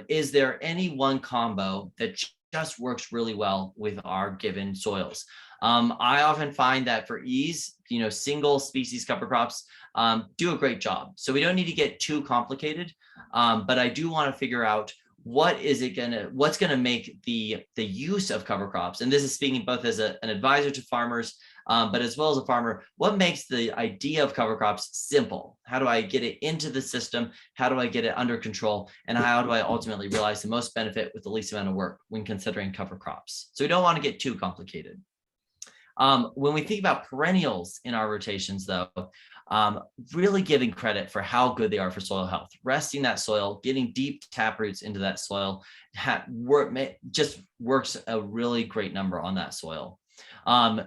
[SPEAKER 2] is there any one combo that just works really well with our given soils? I often find that for ease, you know, single species cover crops do a great job. So we don't need to get too complicated, but I do want to figure out what's gonna make the use of cover crops. And this is speaking both as an advisor to farmers, but as well as a farmer, what makes the idea of cover crops simple? How do I get it into the system? How do I get it under control? And how do I ultimately realize the most benefit with the least amount of work when considering cover crops? So we don't want to get too complicated. When we think about perennials in our rotations, though, really giving credit for how good they are for soil health, resting that soil, getting deep tap roots into that soil, just works a really great number on that soil.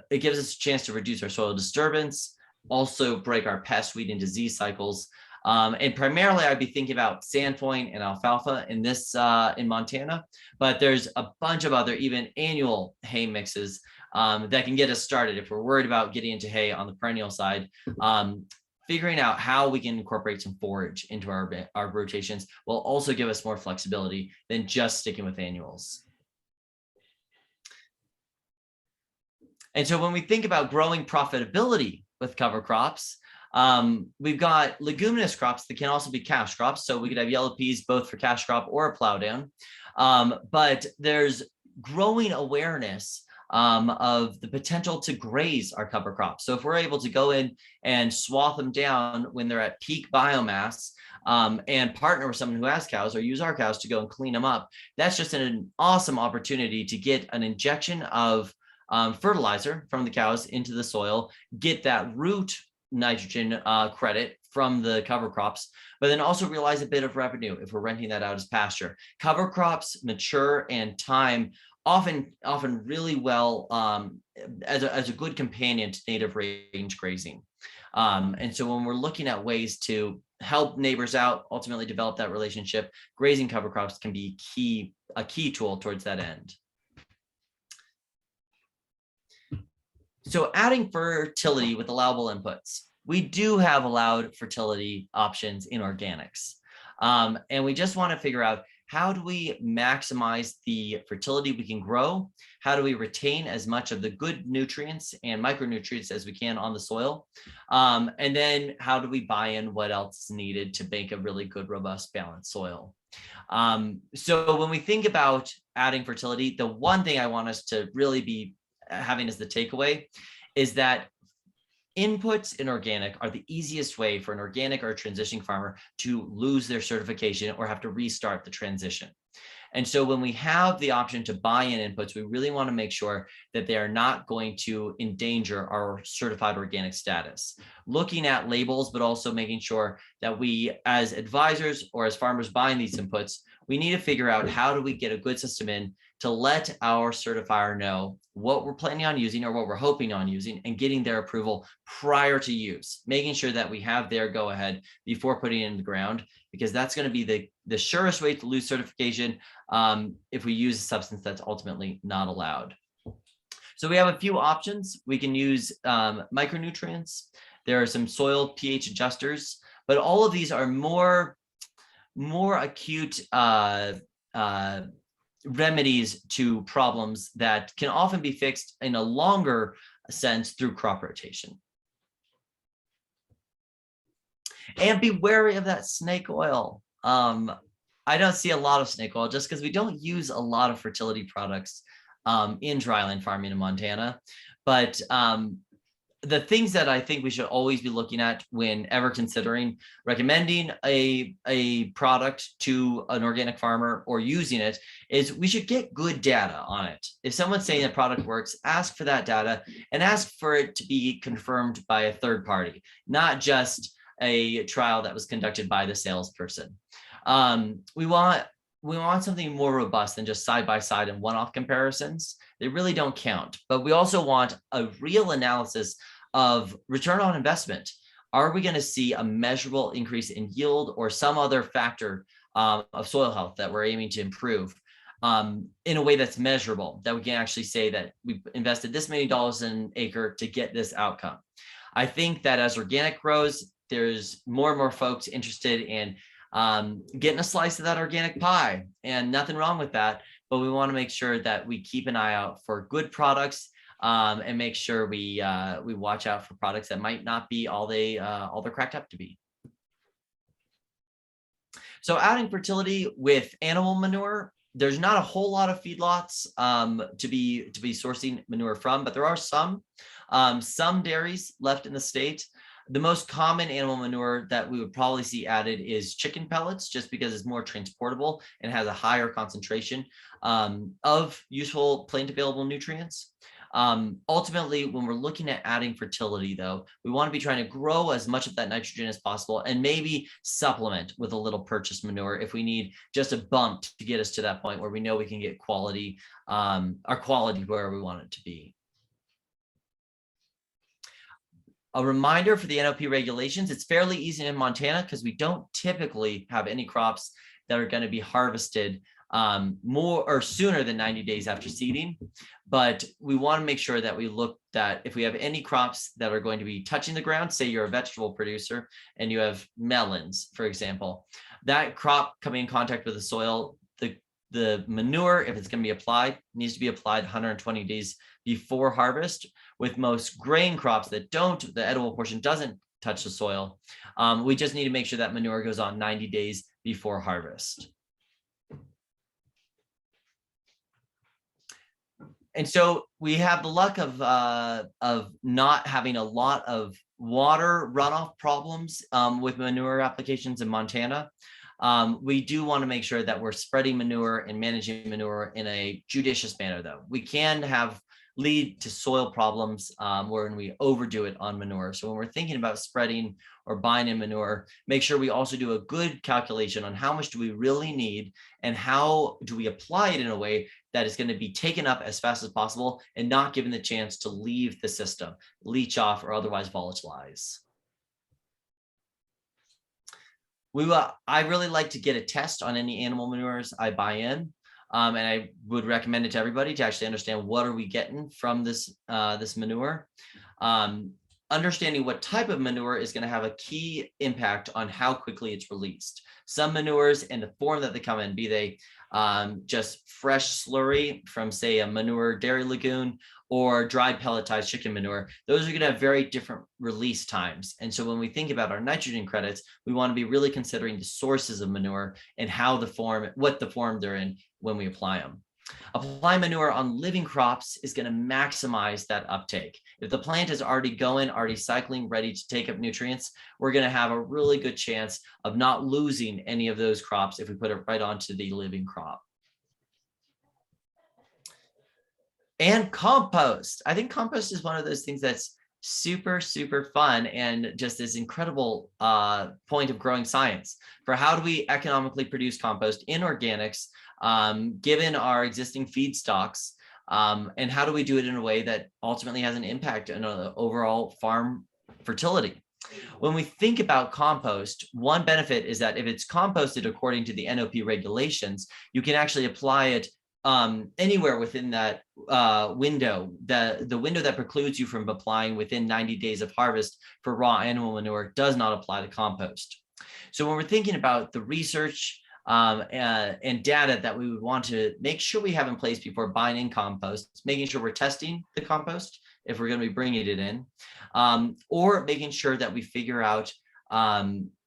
[SPEAKER 2] It gives us a chance to reduce our soil disturbance, also break our pest, weed, and disease cycles. And primarily, I'd be thinking about sandpoint and alfalfa in in Montana, but there's a bunch of other even annual hay mixes that can get us started if we're worried about getting into hay on the perennial side. Figuring out how we can incorporate some forage into our rotations will also give us more flexibility than just sticking with annuals. And so when we think about growing profitability with cover crops, we've got leguminous crops that can also be cash crops. So we could have yellow peas both for cash crop or a plow down. But there's growing awareness of the potential to graze our cover crops. So if we're able to go in and swath them down when they're at peak biomass, and partner with someone who has cows or use our cows to go and clean them up, that's just an awesome opportunity to get an injection of fertilizer from the cows into the soil, get that root nitrogen credit from the cover crops, but then also realize a bit of revenue if we're renting that out as pasture. Cover crops mature and time often really well as a good companion to native range grazing. And so when we're looking at ways to help neighbors out, ultimately develop that relationship, grazing cover crops can be a key tool towards that end. So adding fertility with allowable inputs. We do have allowed fertility options in organics. And we just want to figure out, how do we maximize the fertility we can grow? How do we retain as much of the good nutrients and micronutrients as we can on the soil? And then how do we buy in what else is needed to make a really good, robust, balanced soil? So when we think about adding fertility, the one thing I want us to really be having as the takeaway is that inputs in organic are the easiest way for an organic or a transitioning farmer to lose their certification or have to restart the transition. And so when we have the option to buy in inputs, we really want to make sure that they are not going to endanger our certified organic status. Looking at labels, but also making sure that we, as advisors or as farmers buying these inputs, we need to figure out, how do we get a good system in to let our certifier know what we're planning on using or what we're hoping on using, and getting their approval prior to use, making sure that we have their go ahead before putting it in the ground, because that's going to be the surest way to lose certification if we use a substance that's ultimately not allowed. So we have a few options. We can use micronutrients. There are some soil pH adjusters, but all of these are more acute remedies to problems that can often be fixed in a longer sense through crop rotation. And be wary of that snake oil. I don't see a lot of snake oil just because we don't use a lot of fertility products in dryland farming in Montana. But the things that I think we should always be looking at whenever considering recommending a product to an organic farmer or using it is, we should get good data on it. If someone's saying the product works, ask for that data and ask for it to be confirmed by a third party, not just a trial that was conducted by the salesperson. We want something more robust than just side-by-side and one-off comparisons. They really don't count, but we also want a real analysis of return on investment. Are we going to see a measurable increase in yield or some other factor of soil health that we're aiming to improve in a way that's measurable, that we can actually say that we've invested this many dollars in an acre to get this outcome? I think that as organic grows, there's more and more folks interested in getting a slice of that organic pie, and nothing wrong with that. But we want to make sure that we keep an eye out for good products and make sure we watch out for products that might not be all they're cracked up to be. So adding fertility with animal manure, there's not a whole lot of feedlots to be sourcing manure from, but there are some dairies left in the state. The most common animal manure that we would probably see added is chicken pellets, just because it's more transportable and has a higher concentration of useful plant available nutrients. Ultimately, when we're looking at adding fertility, though, we want to be trying to grow as much of that nitrogen as possible and maybe supplement with a little purchased manure if we need just a bump to get us to that point where we know we can get quality, our quality where we want it to be. A reminder for the NOP regulations, it's fairly easy in Montana because we don't typically have any crops that are going to be harvested more or sooner than 90 days after seeding. But we want to make sure that we look at if we have any crops that are going to be touching the ground, say you're a vegetable producer and you have melons, for example, that crop coming in contact with the soil, the manure, if it's going to be applied, needs to be applied 120 days before harvest. With most grain crops that don't, the edible portion doesn't touch the soil. We just need to make sure that manure goes on 90 days before harvest. And so we have the luck of not having a lot of water runoff problems with manure applications in Montana. We do want to make sure that we're spreading manure and managing manure in a judicious manner, though. We can lead to soil problems when we overdo it on manure. So when we're thinking about spreading or buying in manure, make sure we also do a good calculation on how much do we really need and how do we apply it in a way that is going to be taken up as fast as possible and not given the chance to leave the system, leach off, or otherwise volatilize. I really like to get a test on any animal manures I buy in. And I would recommend it to everybody to actually understand what are we getting from this manure. Understanding what type of manure is going to have a key impact on how quickly it's released. Some manures and the form that they come in, be they just fresh slurry from, say, a manure dairy lagoon or dried pelletized chicken manure, those are going to have very different release times. And so when we think about our nitrogen credits, we want to be really considering the sources of manure and what the form they're in when we apply them. Applying manure on living crops is going to maximize that uptake. If the plant is already cycling, ready to take up nutrients, we're going to have a really good chance of not losing any of those crops if we put it right onto the living crop. And compost. I think compost is one of those things that's super, super fun and just this incredible point of growing science for how do we economically produce compost in organics, given our existing feedstocks, and how do we do it in a way that ultimately has an impact on overall farm fertility. When we think about compost, one benefit is that if it's composted according to the NOP regulations, you can actually apply it anywhere within that window. The window that precludes you from applying within 90 days of harvest for raw animal manure does not apply to compost. So when we're thinking about the research and data that we would want to make sure we have in place before buying in compost, making sure we're testing the compost if we're going to be bringing it in, or making sure that we figure out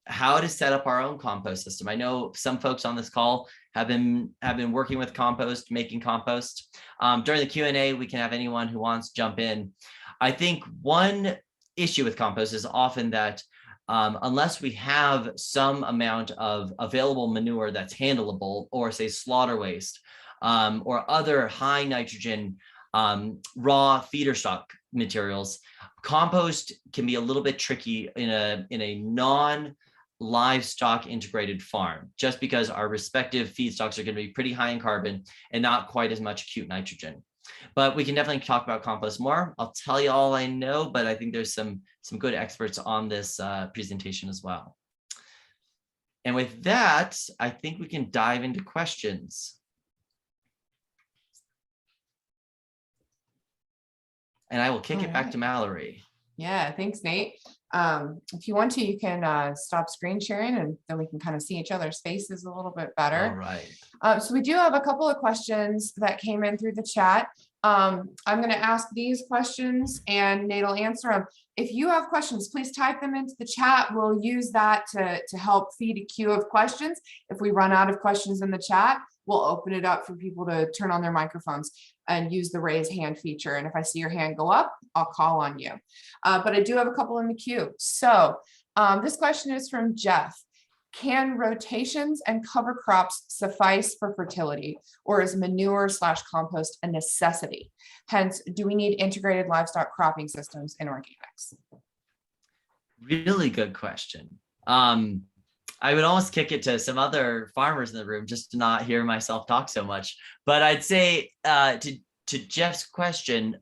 [SPEAKER 2] how to set up our own compost system. I know some folks on this call have been working with compost, making compost. During the Q&A, we can have anyone who wants to jump in. I think one issue with compost is often that unless we have some amount of available manure that's handleable, or say slaughter waste, or other high nitrogen raw feeder stock materials, compost can be a little bit tricky in a non-livestock integrated farm, just because our respective feedstocks are going to be pretty high in carbon and not quite as much acute nitrogen. But we can definitely talk about compost more. I'll tell you all I know, but I think there's some good experts on this presentation as well. And with that, I think we can dive into questions. And I will kick it back to Mallory.
[SPEAKER 1] Yeah, thanks, Nate. If you want to, you can stop screen sharing and then we can kind of see each other's faces a little bit better.
[SPEAKER 2] All right.
[SPEAKER 1] So we do have a couple of questions that came in through the chat. I'm going to ask these questions and Nate will answer them. If you have questions, please type them into the chat. We'll use that to help feed a queue of questions. If we run out of questions in the chat, we'll open it up for people to turn on their microphones and use the raise hand feature. And if I see your hand go up, I'll call on you. But I do have a couple in the queue. So this question is from Jeff. Can rotations and cover crops suffice for fertility, or is manure/compost a necessity? Hence, do we need integrated livestock cropping systems in organics?
[SPEAKER 2] Really good question. I would almost kick it to some other farmers in the room just to not hear myself talk so much. But I'd say to Jeff's question,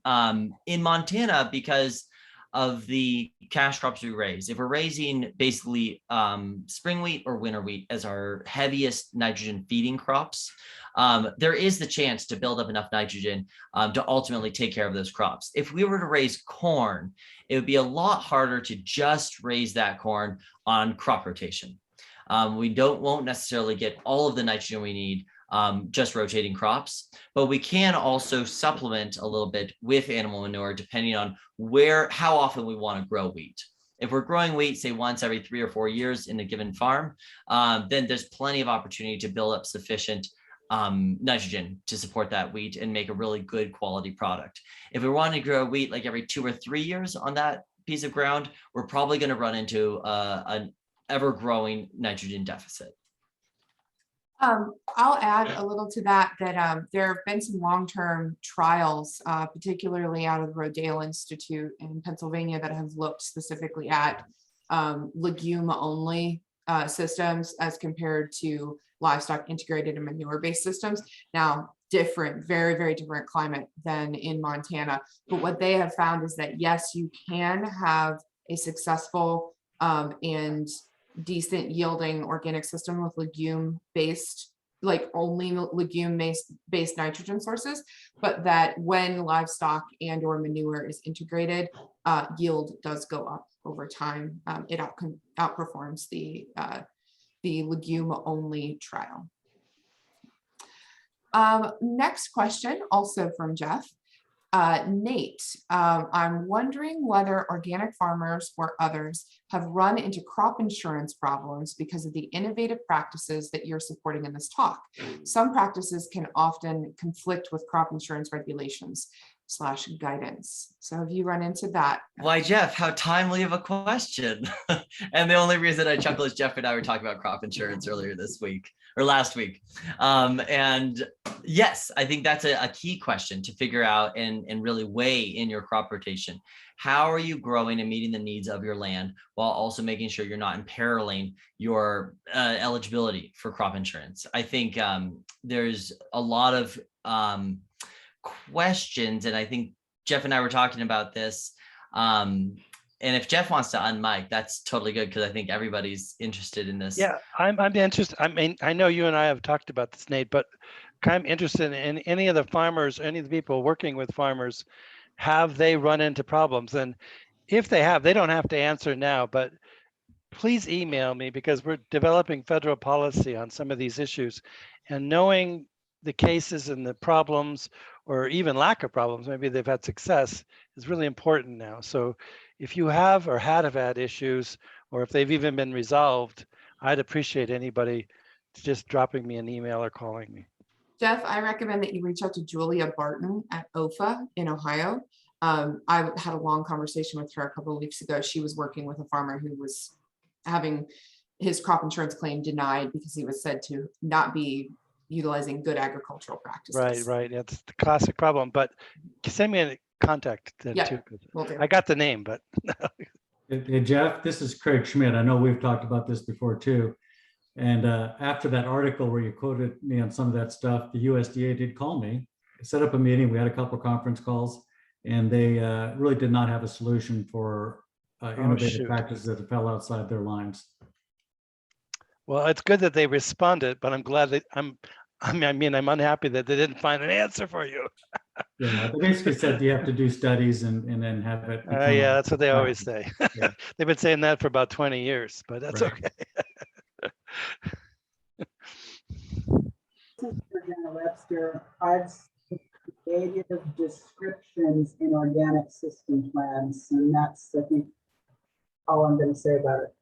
[SPEAKER 2] in Montana, because of the cash crops we raise, if we're raising basically spring wheat or winter wheat as our heaviest nitrogen feeding crops, there is the chance to build up enough nitrogen to ultimately take care of those crops. If we were to raise corn, it would be a lot harder to just raise that corn on crop rotation. We won't necessarily get all of the nitrogen we need just rotating crops, but we can also supplement a little bit with animal manure depending on how often we want to grow wheat. If we're growing wheat, say once every 3 or 4 years in a given farm, then there's plenty of opportunity to build up sufficient nitrogen to support that wheat and make a really good quality product. If we want to grow wheat like every 2 or 3 years on that piece of ground, we're probably going to run into an ever-growing nitrogen deficit.
[SPEAKER 1] I'll add a little to that, there have been some long-term trials, particularly out of the Rodale Institute in Pennsylvania, that have looked specifically at legume-only systems as compared to livestock integrated and manure-based systems. Now, different, very, very different climate than in Montana. But what they have found is that, yes, you can have a successful and decent yielding organic system with legume-based, like only legume-based nitrogen sources, but that when livestock and or manure is integrated, yield does go up over time. It outperforms the legume-only trial. Next question, also from Jeff. Nate, I'm wondering whether organic farmers or others have run into crop insurance problems because of the innovative practices that you're supporting in this talk. Some practices can often conflict with crop insurance regulations / guidance. So have you run into that?
[SPEAKER 2] Why, Jeff, how timely of a question. And the only reason I chuckle is Jeff and I were talking about crop insurance earlier this week or last week. And yes, I think that's a key question to figure out and really weigh in your crop rotation. How are you growing and meeting the needs of your land while also making sure you're not imperiling your eligibility for crop insurance? I think there's a lot of questions, and I think Jeff and I were talking about this. And if Jeff wants to unmic, that's totally good, because I think everybody's interested in this.
[SPEAKER 4] Yeah, I'm interested. I mean, I know you and I have talked about this, Nate, but I'm interested in any of the farmers, any of the people working with farmers. Have they run into problems? And if they have, they don't have to answer now, but please email me, because we're developing federal policy on some of these issues, and knowing the cases and the problems, or even lack of problems, maybe they've had success, is really important now. So if you have or have had issues, or if they've even been resolved, I'd appreciate anybody just dropping me an email or calling me.
[SPEAKER 1] Jeff, I recommend that you reach out to Julia Barton at OFA in Ohio. I had a long conversation with her a couple of weeks ago. She was working with a farmer who was having his crop insurance claim denied because he was said to not be utilizing good agricultural practices.
[SPEAKER 4] Right. That's the classic problem. But send me a contact then too.
[SPEAKER 1] Will do.
[SPEAKER 4] I got the name, but.
[SPEAKER 5] Hey, Jeff, this is Craig Schmidt. I know we've talked about this before too. And after that article where you quoted me on some of that stuff, the USDA did call me, set up a meeting. We had a couple of conference calls, and they really did not have a solution for innovative practices that fell outside their lines.
[SPEAKER 4] Well, it's good that they responded, but I'm glad that I'm unhappy that they didn't find an answer for you.
[SPEAKER 5] Yeah, they basically said you have to do studies and then have it.
[SPEAKER 4] Yeah, that's what they always say.
[SPEAKER 5] Yeah.
[SPEAKER 4] They've been saying that for about 20 years, but that's
[SPEAKER 5] Right.
[SPEAKER 4] okay.
[SPEAKER 6] Virginia Webster. I've seen creative descriptions in organic system plans, and that's, I think, all I'm going to say about it.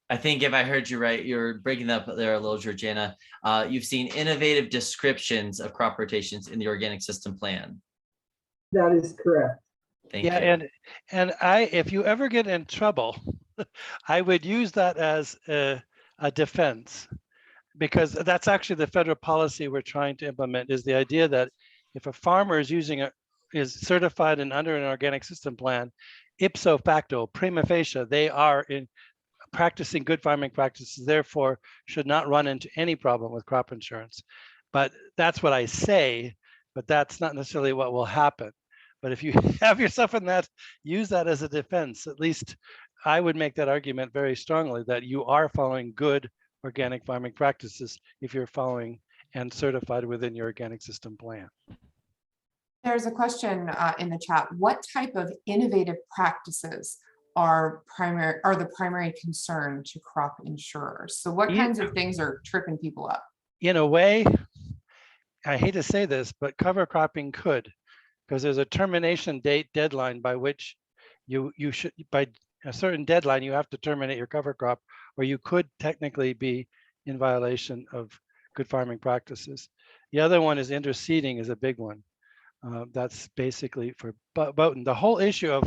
[SPEAKER 2] I think if I heard you right, you're breaking up there a little, Georgiana. You've seen innovative descriptions of crop rotations in the organic system plan.
[SPEAKER 6] That is correct.
[SPEAKER 2] Thank you.
[SPEAKER 4] And if you ever get in trouble, I would use that as a defense, because that's actually the federal policy we're trying to implement, is the idea that if a farmer is is certified and under an organic system plan, ipso facto, prima facie, they are practicing good farming practices, therefore should not run into any problem with crop insurance. But that's what I say, but that's not necessarily what will happen. But if you have yourself in that, use that as a defense. At least I would make that argument very strongly, that you are following good organic farming practices if you're following and certified within your organic system plan.
[SPEAKER 1] There's a question in the chat. What type of innovative practices are the primary concern to crop insurers? So what kinds of things are tripping people up?
[SPEAKER 4] In a way, I hate to say this, but cover cropping could, because there's a termination date deadline by which you should, by a certain deadline, you have to terminate your cover crop, or you could technically be in violation of good farming practices. The other one is interseeding is a big one. That's basically for Bowden. The whole issue of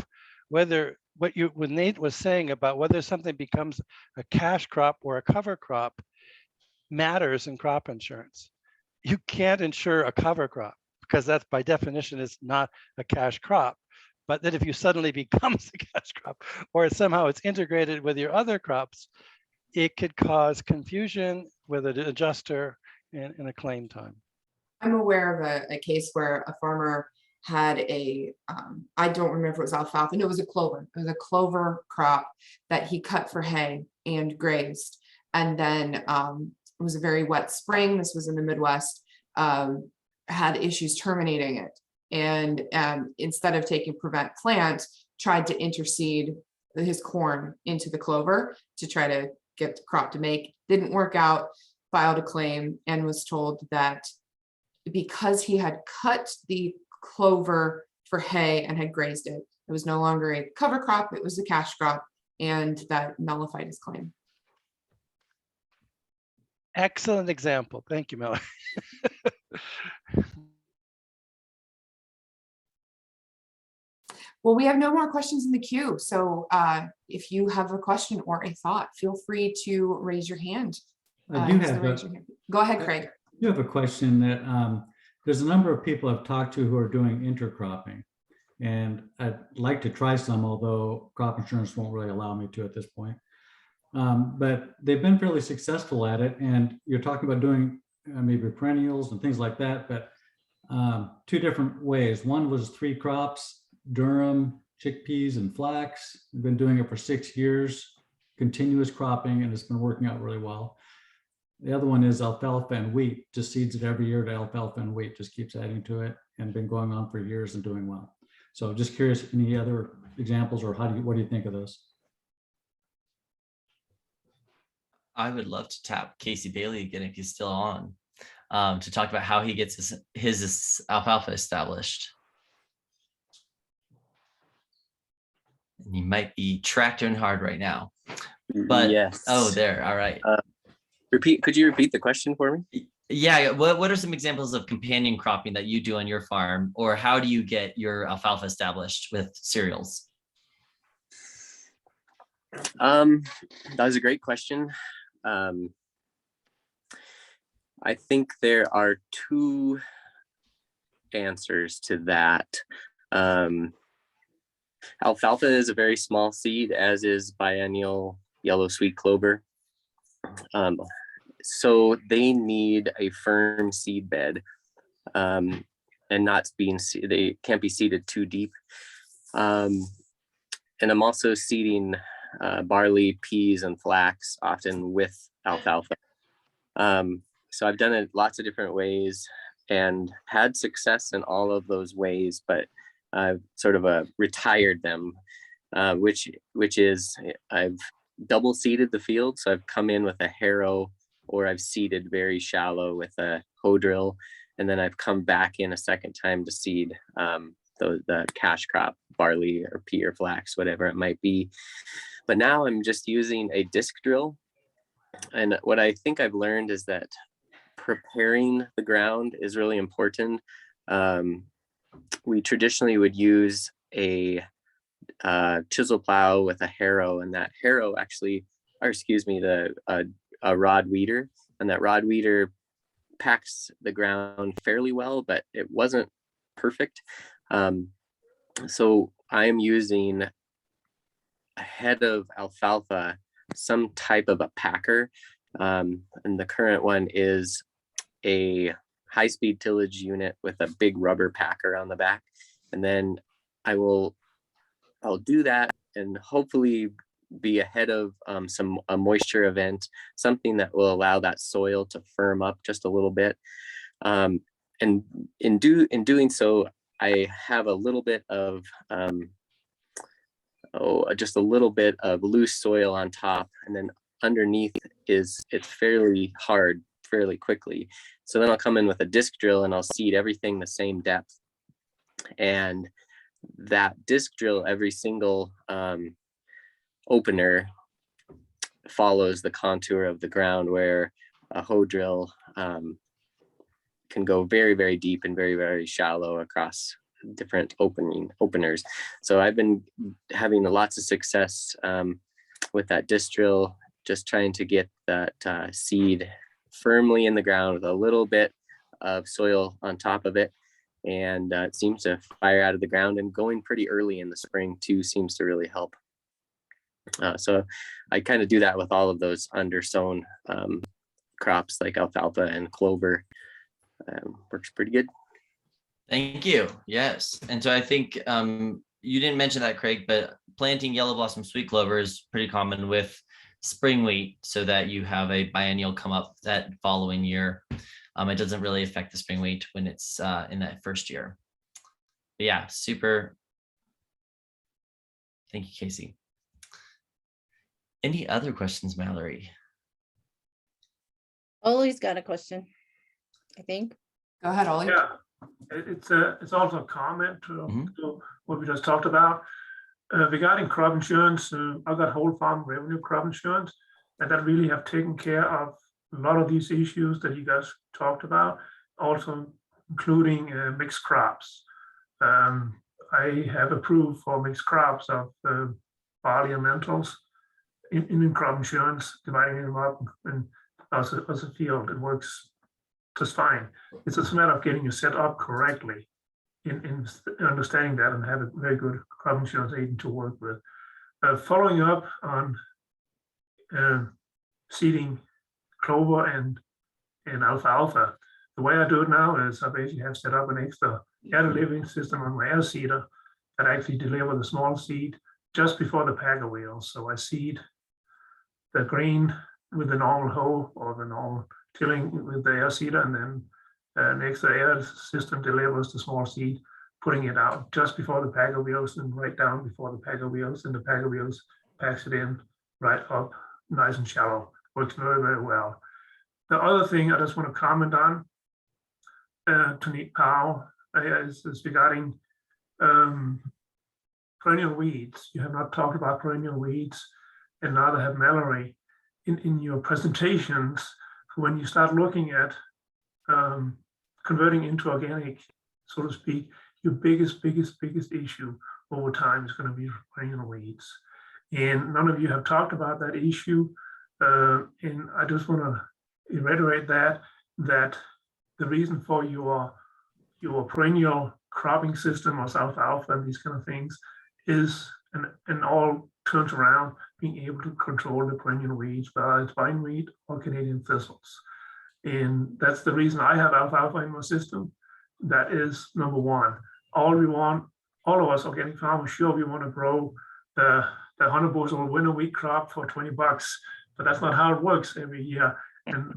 [SPEAKER 4] whether what Nate was saying about whether something becomes a cash crop or a cover crop matters in crop insurance. You can't insure a cover crop because that's by definition is not a cash crop. But then if you suddenly becomes a cash crop or somehow it's integrated with your other crops, it could cause confusion with an adjuster in a claim time.
[SPEAKER 1] I'm aware of a case where a farmer had I don't remember if it was alfalfa, no, it was a clover. It was a clover crop that he cut for hay and grazed. And then it was a very wet spring. This was in the Midwest, had issues terminating it. And instead of taking prevent plant, tried to interseed his corn into the clover to try to get the crop to make. Didn't work out, filed a claim, and was told that because he had cut the clover for hay and had grazed it, it was no longer a cover crop, it was a cash crop, and that nullified his claim.
[SPEAKER 4] Excellent example. Thank you, Melanie.
[SPEAKER 1] Well, we have no more questions in the queue. So if you have a question or a thought, feel free to raise your hand.
[SPEAKER 5] I do have
[SPEAKER 1] Go ahead, Craig.
[SPEAKER 5] You have a question that there's a number of people I've talked to who are doing intercropping, and I'd like to try some, although crop insurance won't really allow me to at this point. But they've been fairly successful at it, and you're talking about doing maybe perennials and things like that, but two different ways. One was 3 crops, durum, chickpeas, and flax. I've been doing it for 6 years, continuous cropping, and it's been working out really well. The other one is alfalfa and wheat, just seeds it every year to alfalfa and wheat, just keeps adding to it and been going on for years and doing well. So just curious, any other examples, or what do you think of those?
[SPEAKER 2] I would love to tap Casey Bailey again if he's still on, to talk about how he gets his alfalfa established. And he might be tractoring hard right now, but
[SPEAKER 3] yes.
[SPEAKER 2] Oh, there. All right.
[SPEAKER 3] Could you repeat the question for me?
[SPEAKER 2] Yeah. What are some examples of companion cropping that you do on your farm, or how do you get your alfalfa established with cereals?
[SPEAKER 3] That was a great question. I think there are 2 answers to that. Alfalfa is a very small seed, as is biennial yellow sweet clover. So they need a firm seed bed, and they can't be seeded too deep. And I'm also seeding barley, peas, and flax, often with alfalfa. So I've done it lots of different ways and had success in all of those ways, but I've sort of retired them, which is I've double seeded the field. So I've come in with a harrow, or I've seeded very shallow with a hoe drill, and then I've come back in a second time to seed the cash crop, barley or pea or flax, whatever it might be. But now I'm just using a disc drill. And what I think I've learned is that preparing the ground is really important. We traditionally would use a chisel plow with a harrow, and that harrow actually, a rod weeder, and that rod weeder packs the ground fairly well, but it wasn't perfect. So I'm using a head of alfalfa, some type of a packer, and the current one is a high-speed tillage unit with a big rubber packer on the back. And then I'll do that and hopefully be ahead of a moisture event, something that will allow that soil to firm up just a little bit. And in doing so, I have a little bit of just a little bit of loose soil on top, and then underneath it's fairly hard fairly quickly. So then I'll come in with a disc drill and I'll seed everything the same depth. And that disc drill, every single opener follows the contour of the ground, where a hoe drill can go very, very deep and very, very shallow across different openers. So I've been having lots of success with that disc drill, just trying to get that seed firmly in the ground with a little bit of soil on top of it. And it seems to fire out of the ground, and going pretty early in the spring too seems to really help. So I kind of do that with all of those undersown crops like alfalfa and clover. Works pretty good.
[SPEAKER 2] Thank you. Yes. And so I think you didn't mention that, Craig, but planting yellow blossom sweet clover is pretty common with spring wheat, so that you have a biennial come up that following year. It doesn't really affect the spring wheat when it's in that first year. But yeah, super. Thank you, Casey. Any other questions, Mallory?
[SPEAKER 7] Ollie's got a question, I think.
[SPEAKER 1] Go ahead, Ollie.
[SPEAKER 8] Yeah, it's also a comment to what we just talked about. Regarding crop insurance, I've got whole farm revenue crop insurance, and that really have taken care of a lot of these issues that you guys talked about, also including mixed crops. I have approved for mixed crops of barley and lentils in crop insurance, dividing them up and as a field. It works just fine. It's just a matter of getting you set up correctly in understanding that and have a very good crop insurance agent to work with. Following up on seeding clover and alfalfa, the way I do it now is I basically have set up an extra air delivery system on my air seeder that actually delivers the small seed just before the packer wheels. So I seed the grain with the normal hoe or the normal tilling with the air seeder, and then an extra air system delivers the small seed, putting it out just before the packer wheels and right down before the packer wheels, and the packer wheels packs it in right up nice and shallow. Works very, very well. The other thing I just want to comment on to Neat Powell is regarding perennial weeds. You have not talked about perennial weeds, and neither have Mallory. In your presentations, when you start looking at converting into organic, so to speak, your biggest issue over time is going to be perennial weeds. And none of you have talked about that issue. And I just want to reiterate that the reason for your perennial cropping system or alfalfa and these kind of things is, and all turns around being able to control the perennial weeds, whether it's bindweed or Canadian thistles. And that's the reason I have alfalfa in my system. That is number one. All of us organic farmers, sure, we want to grow the 100 bushel winter wheat crop for $20, but that's not how it works every year. And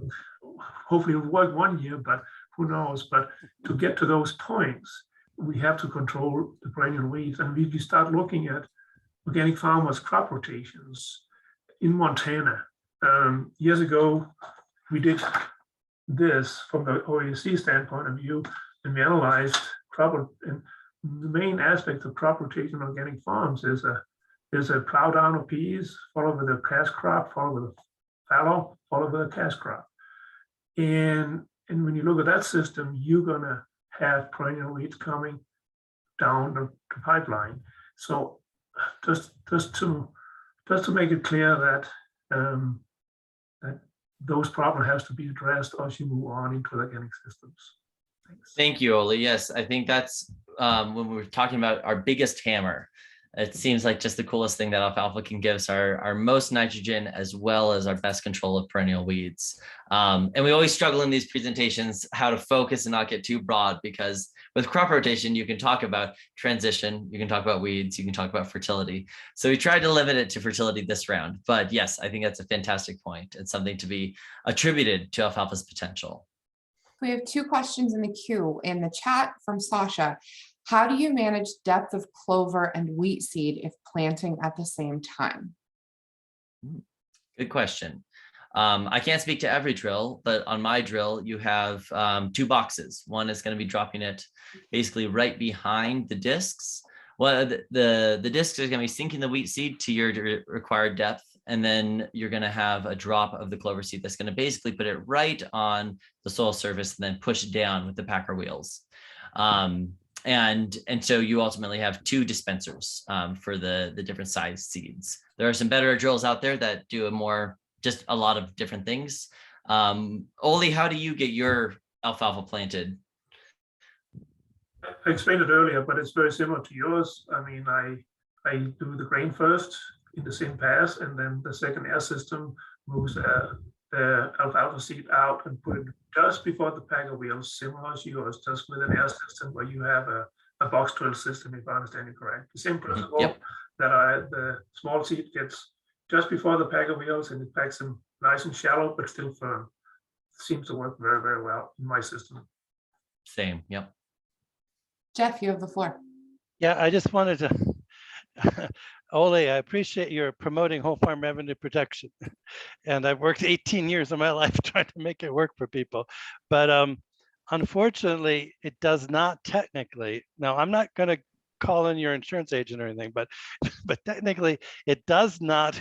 [SPEAKER 8] hopefully it'll work one year, but who knows? But to get to those points, we have to control the perennial weeds. And if you start looking at organic farmers' crop rotations in Montana, years ago, we did this from the OAC standpoint of view, and we analyzed crop. And the main aspect of crop rotation in organic farms is a plow down of peas, followed with a cash crop, followed with a fallow, followed with a cash crop. And when you look at that system, you're gonna have perennial weeds coming down the pipeline. So just to make it clear that that those problems has to be addressed as you move on into organic systems. Thanks.
[SPEAKER 2] Thank you, Oli. Yes, I think that's when we were talking about our biggest hammer. It seems like just the coolest thing that alfalfa can give us our most nitrogen as well as our best control of perennial weeds. And we always struggle in these presentations how to focus and not get too broad, because with crop rotation, you can talk about transition, you can talk about weeds, you can talk about fertility. So we tried to limit it to fertility this round. But yes, I think that's a fantastic point. It's something to be attributed to alfalfa's potential.
[SPEAKER 1] We have two questions in the queue. In the chat from Sasha, how do you manage depth of clover and wheat seed if planting at the same time?
[SPEAKER 2] Good question. I can't speak to every drill, but on my drill, you have 2 boxes. One is going to be dropping it basically right behind the discs. Well, the discs are going to be sinking the wheat seed to your required depth, and then you're going to have a drop of the clover seed that's going to basically put it right on the soil surface and then push it down with the packer wheels. And so you ultimately have 2 dispensers for the different size seeds. There are some better drills out there that do just a lot of different things. Oli, how do you get your alfalfa planted?
[SPEAKER 8] I explained it earlier, but it's very similar to yours. I mean, I do the grain first in the same pass, and then the second air system moves the alfalfa seed out and put it just before the packer wheels, similar as yours, just with an air system where you have a box drill system, if I understand it correct. The same principle.
[SPEAKER 2] Yep.
[SPEAKER 8] That the small seed gets just before the packer wheels, and it packs them nice and shallow, but still firm. Seems to work very, very well in my system.
[SPEAKER 2] Same, yep.
[SPEAKER 1] Jeff, you have the floor.
[SPEAKER 4] Yeah, I just wanted to, Ole, I appreciate your promoting whole farm revenue protection. And I've worked 18 years of my life trying to make it work for people. But unfortunately, it does not technically. Now, I'm not going to call in your insurance agent or anything, but technically it does not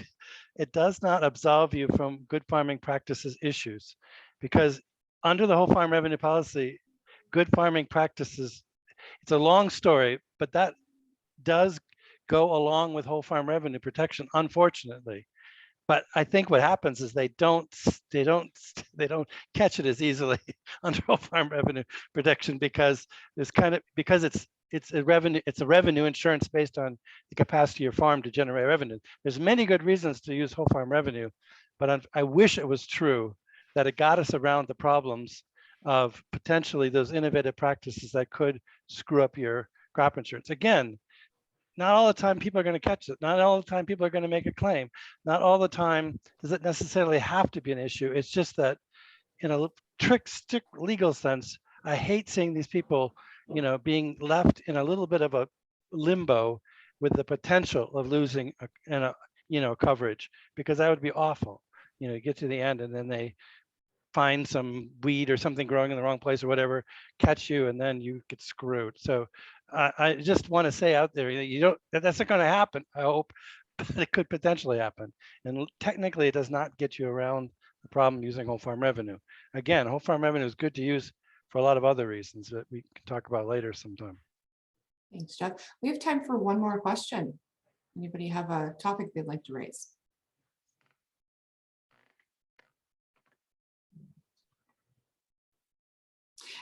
[SPEAKER 4] absolve you from good farming practices issues, because under the whole farm revenue policy, good farming practices, it's a long story, but that does go along with whole farm revenue protection, unfortunately. But I think what happens is they don't catch it as easily under whole farm revenue protection, because it's a revenue insurance based on the capacity of your farm to generate revenue. There's many good reasons to use whole farm revenue, but I wish it was true that it got us around the problems of potentially those innovative practices that could screw up your crop insurance. Again, not all the time people are going to catch it. Not all the time people are going to make a claim. Not all the time does it necessarily have to be an issue. It's just that in a strict legal sense, I hate seeing these people, being left in a little bit of a limbo with the potential of losing coverage, because that would be awful. You get to the end and then they find some weed or something growing in the wrong place or whatever, catch you, and then you get screwed. So I just want to say out there that that's not going to happen, I hope, but it could potentially happen. And technically it does not get you around the problem using whole farm revenue. Again, whole farm revenue is good to use for a lot of other reasons that we can talk about later sometime.
[SPEAKER 1] Thanks, Jeff. We have time for one more question. Anybody have a topic they'd like to raise?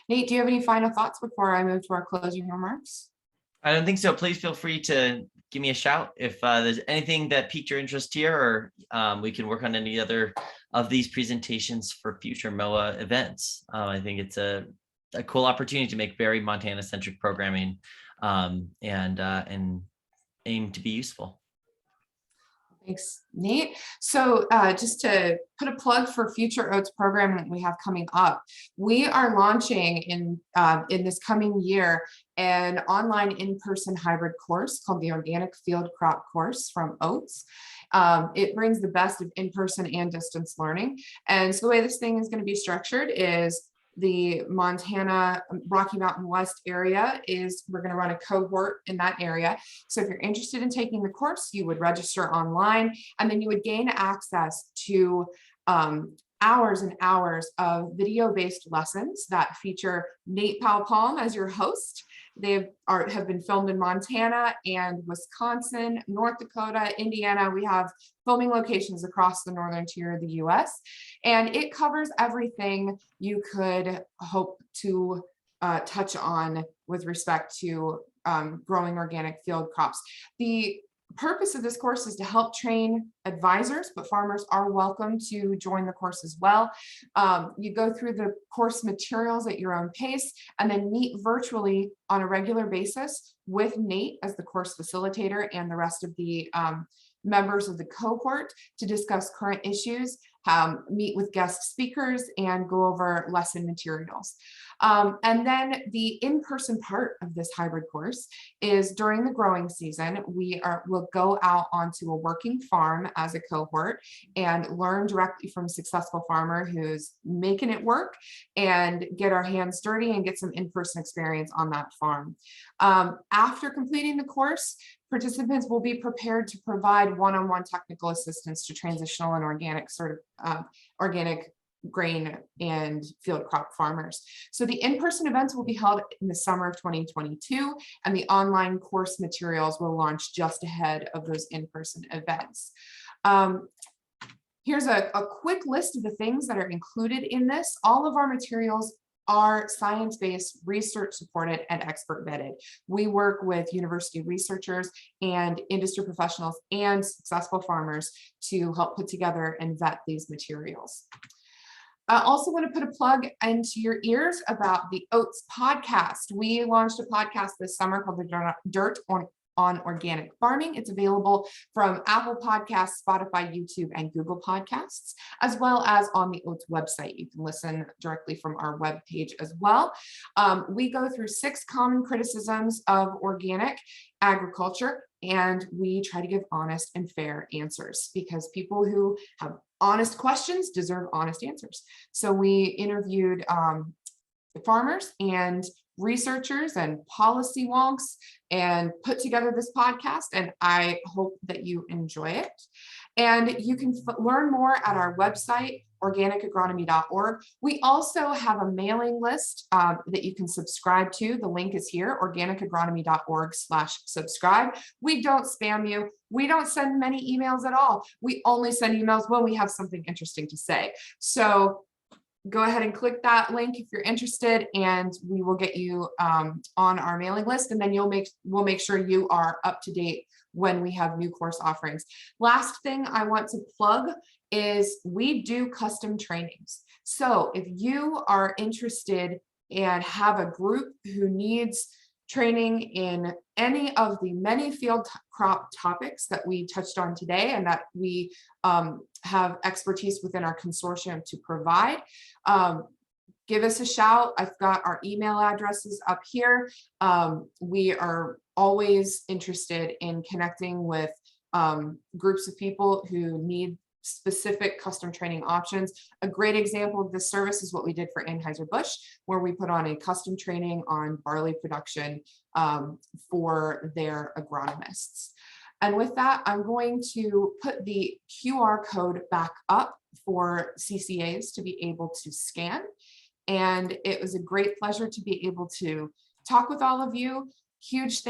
[SPEAKER 1] Nate, do you have any final thoughts before I move to our closing remarks?
[SPEAKER 2] I don't think so. Please feel free to give me a shout if there's anything that piqued your interest here, or we can work on any other of these presentations for future MOA events. I think it's a cool opportunity to make very Montana-centric programming and aim to be useful.
[SPEAKER 1] Thanks, Nate. So just to put a plug for future Oats programming that we have coming up, we are launching in this coming year an online in-person hybrid course called the Organic Field Crop Course from Oats. It brings the best of in-person and distance learning. And so the way this thing is going to be structured is the Montana Rocky Mountain West area we're going to run a cohort in that area. So if you're interested in taking the course, you would register online, and then you would gain access to hours and hours of video-based lessons that feature Nate Powell-Palm as your host. They have been filmed in Montana and Wisconsin, North Dakota, Indiana. We have filming locations across the northern tier of the US, and it covers everything you could hope to touch on with respect to growing organic field crops. The purpose of this course is to help train advisors, but farmers are welcome to join the course as well. You go through the course materials at your own pace and then meet virtually on a regular basis with Nate as the course facilitator and the rest of the members of the cohort to discuss current issues, meet with guest speakers, and go over lesson materials. And then the in-person part of this hybrid course is during the growing season. We'll go out onto a working farm as a cohort and learn directly from a successful farmer who's making it work, and get our hands dirty and get some in-person experience on that farm. After completing the course, Participants will be prepared to provide one-on-one technical assistance to transitional and organic grain and field crop farmers. So the in-person events will be held in the summer of 2022, and the online course materials will launch just ahead of those in-person events. Here's a quick list of the things that are included in this. All of our materials are science-based, research supported, and expert vetted. We work with university researchers and industry professionals and successful farmers to help put together and vet these materials. I also want to put a plug into your ears about the Oats podcast. We launched a podcast this summer called the Dirt on Organic Farming. It's available from Apple Podcasts, Spotify, YouTube, and Google Podcasts, as well as on the Oats website. You can listen directly from our webpage as well. We go through 6 common criticisms of organic agriculture, and we try to give honest and fair answers, because people who have honest questions deserve honest answers. So we interviewed farmers and researchers and policy wonks and put together this podcast, and I hope that you enjoy it. And you can learn more at our website, organicagronomy.org. We also have a mailing list that you can subscribe to. The link is here, organicagronomy.org/subscribe. We don't spam you. We don't send many emails at all. We only send emails when we have something interesting to say. So go ahead and click that link if you're interested, and we will get you on our mailing list, and then we'll make sure you are up to date when we have new course offerings. Last thing I want to plug is we do custom trainings. So if you are interested and have a group who needs training in any of the many field crop topics that we touched on today and that we have expertise within our consortium to provide, give us a shout. I've got our email addresses up here. We are always interested in connecting with groups of people who need specific custom training options. A great example of this service is what we did for Anheuser-Busch, where we put on a custom training on barley production for their agronomists. And with that, I'm going to put the QR code back up for CCAs to be able to scan. And it was a great pleasure to be able to talk with all of you. Huge thanks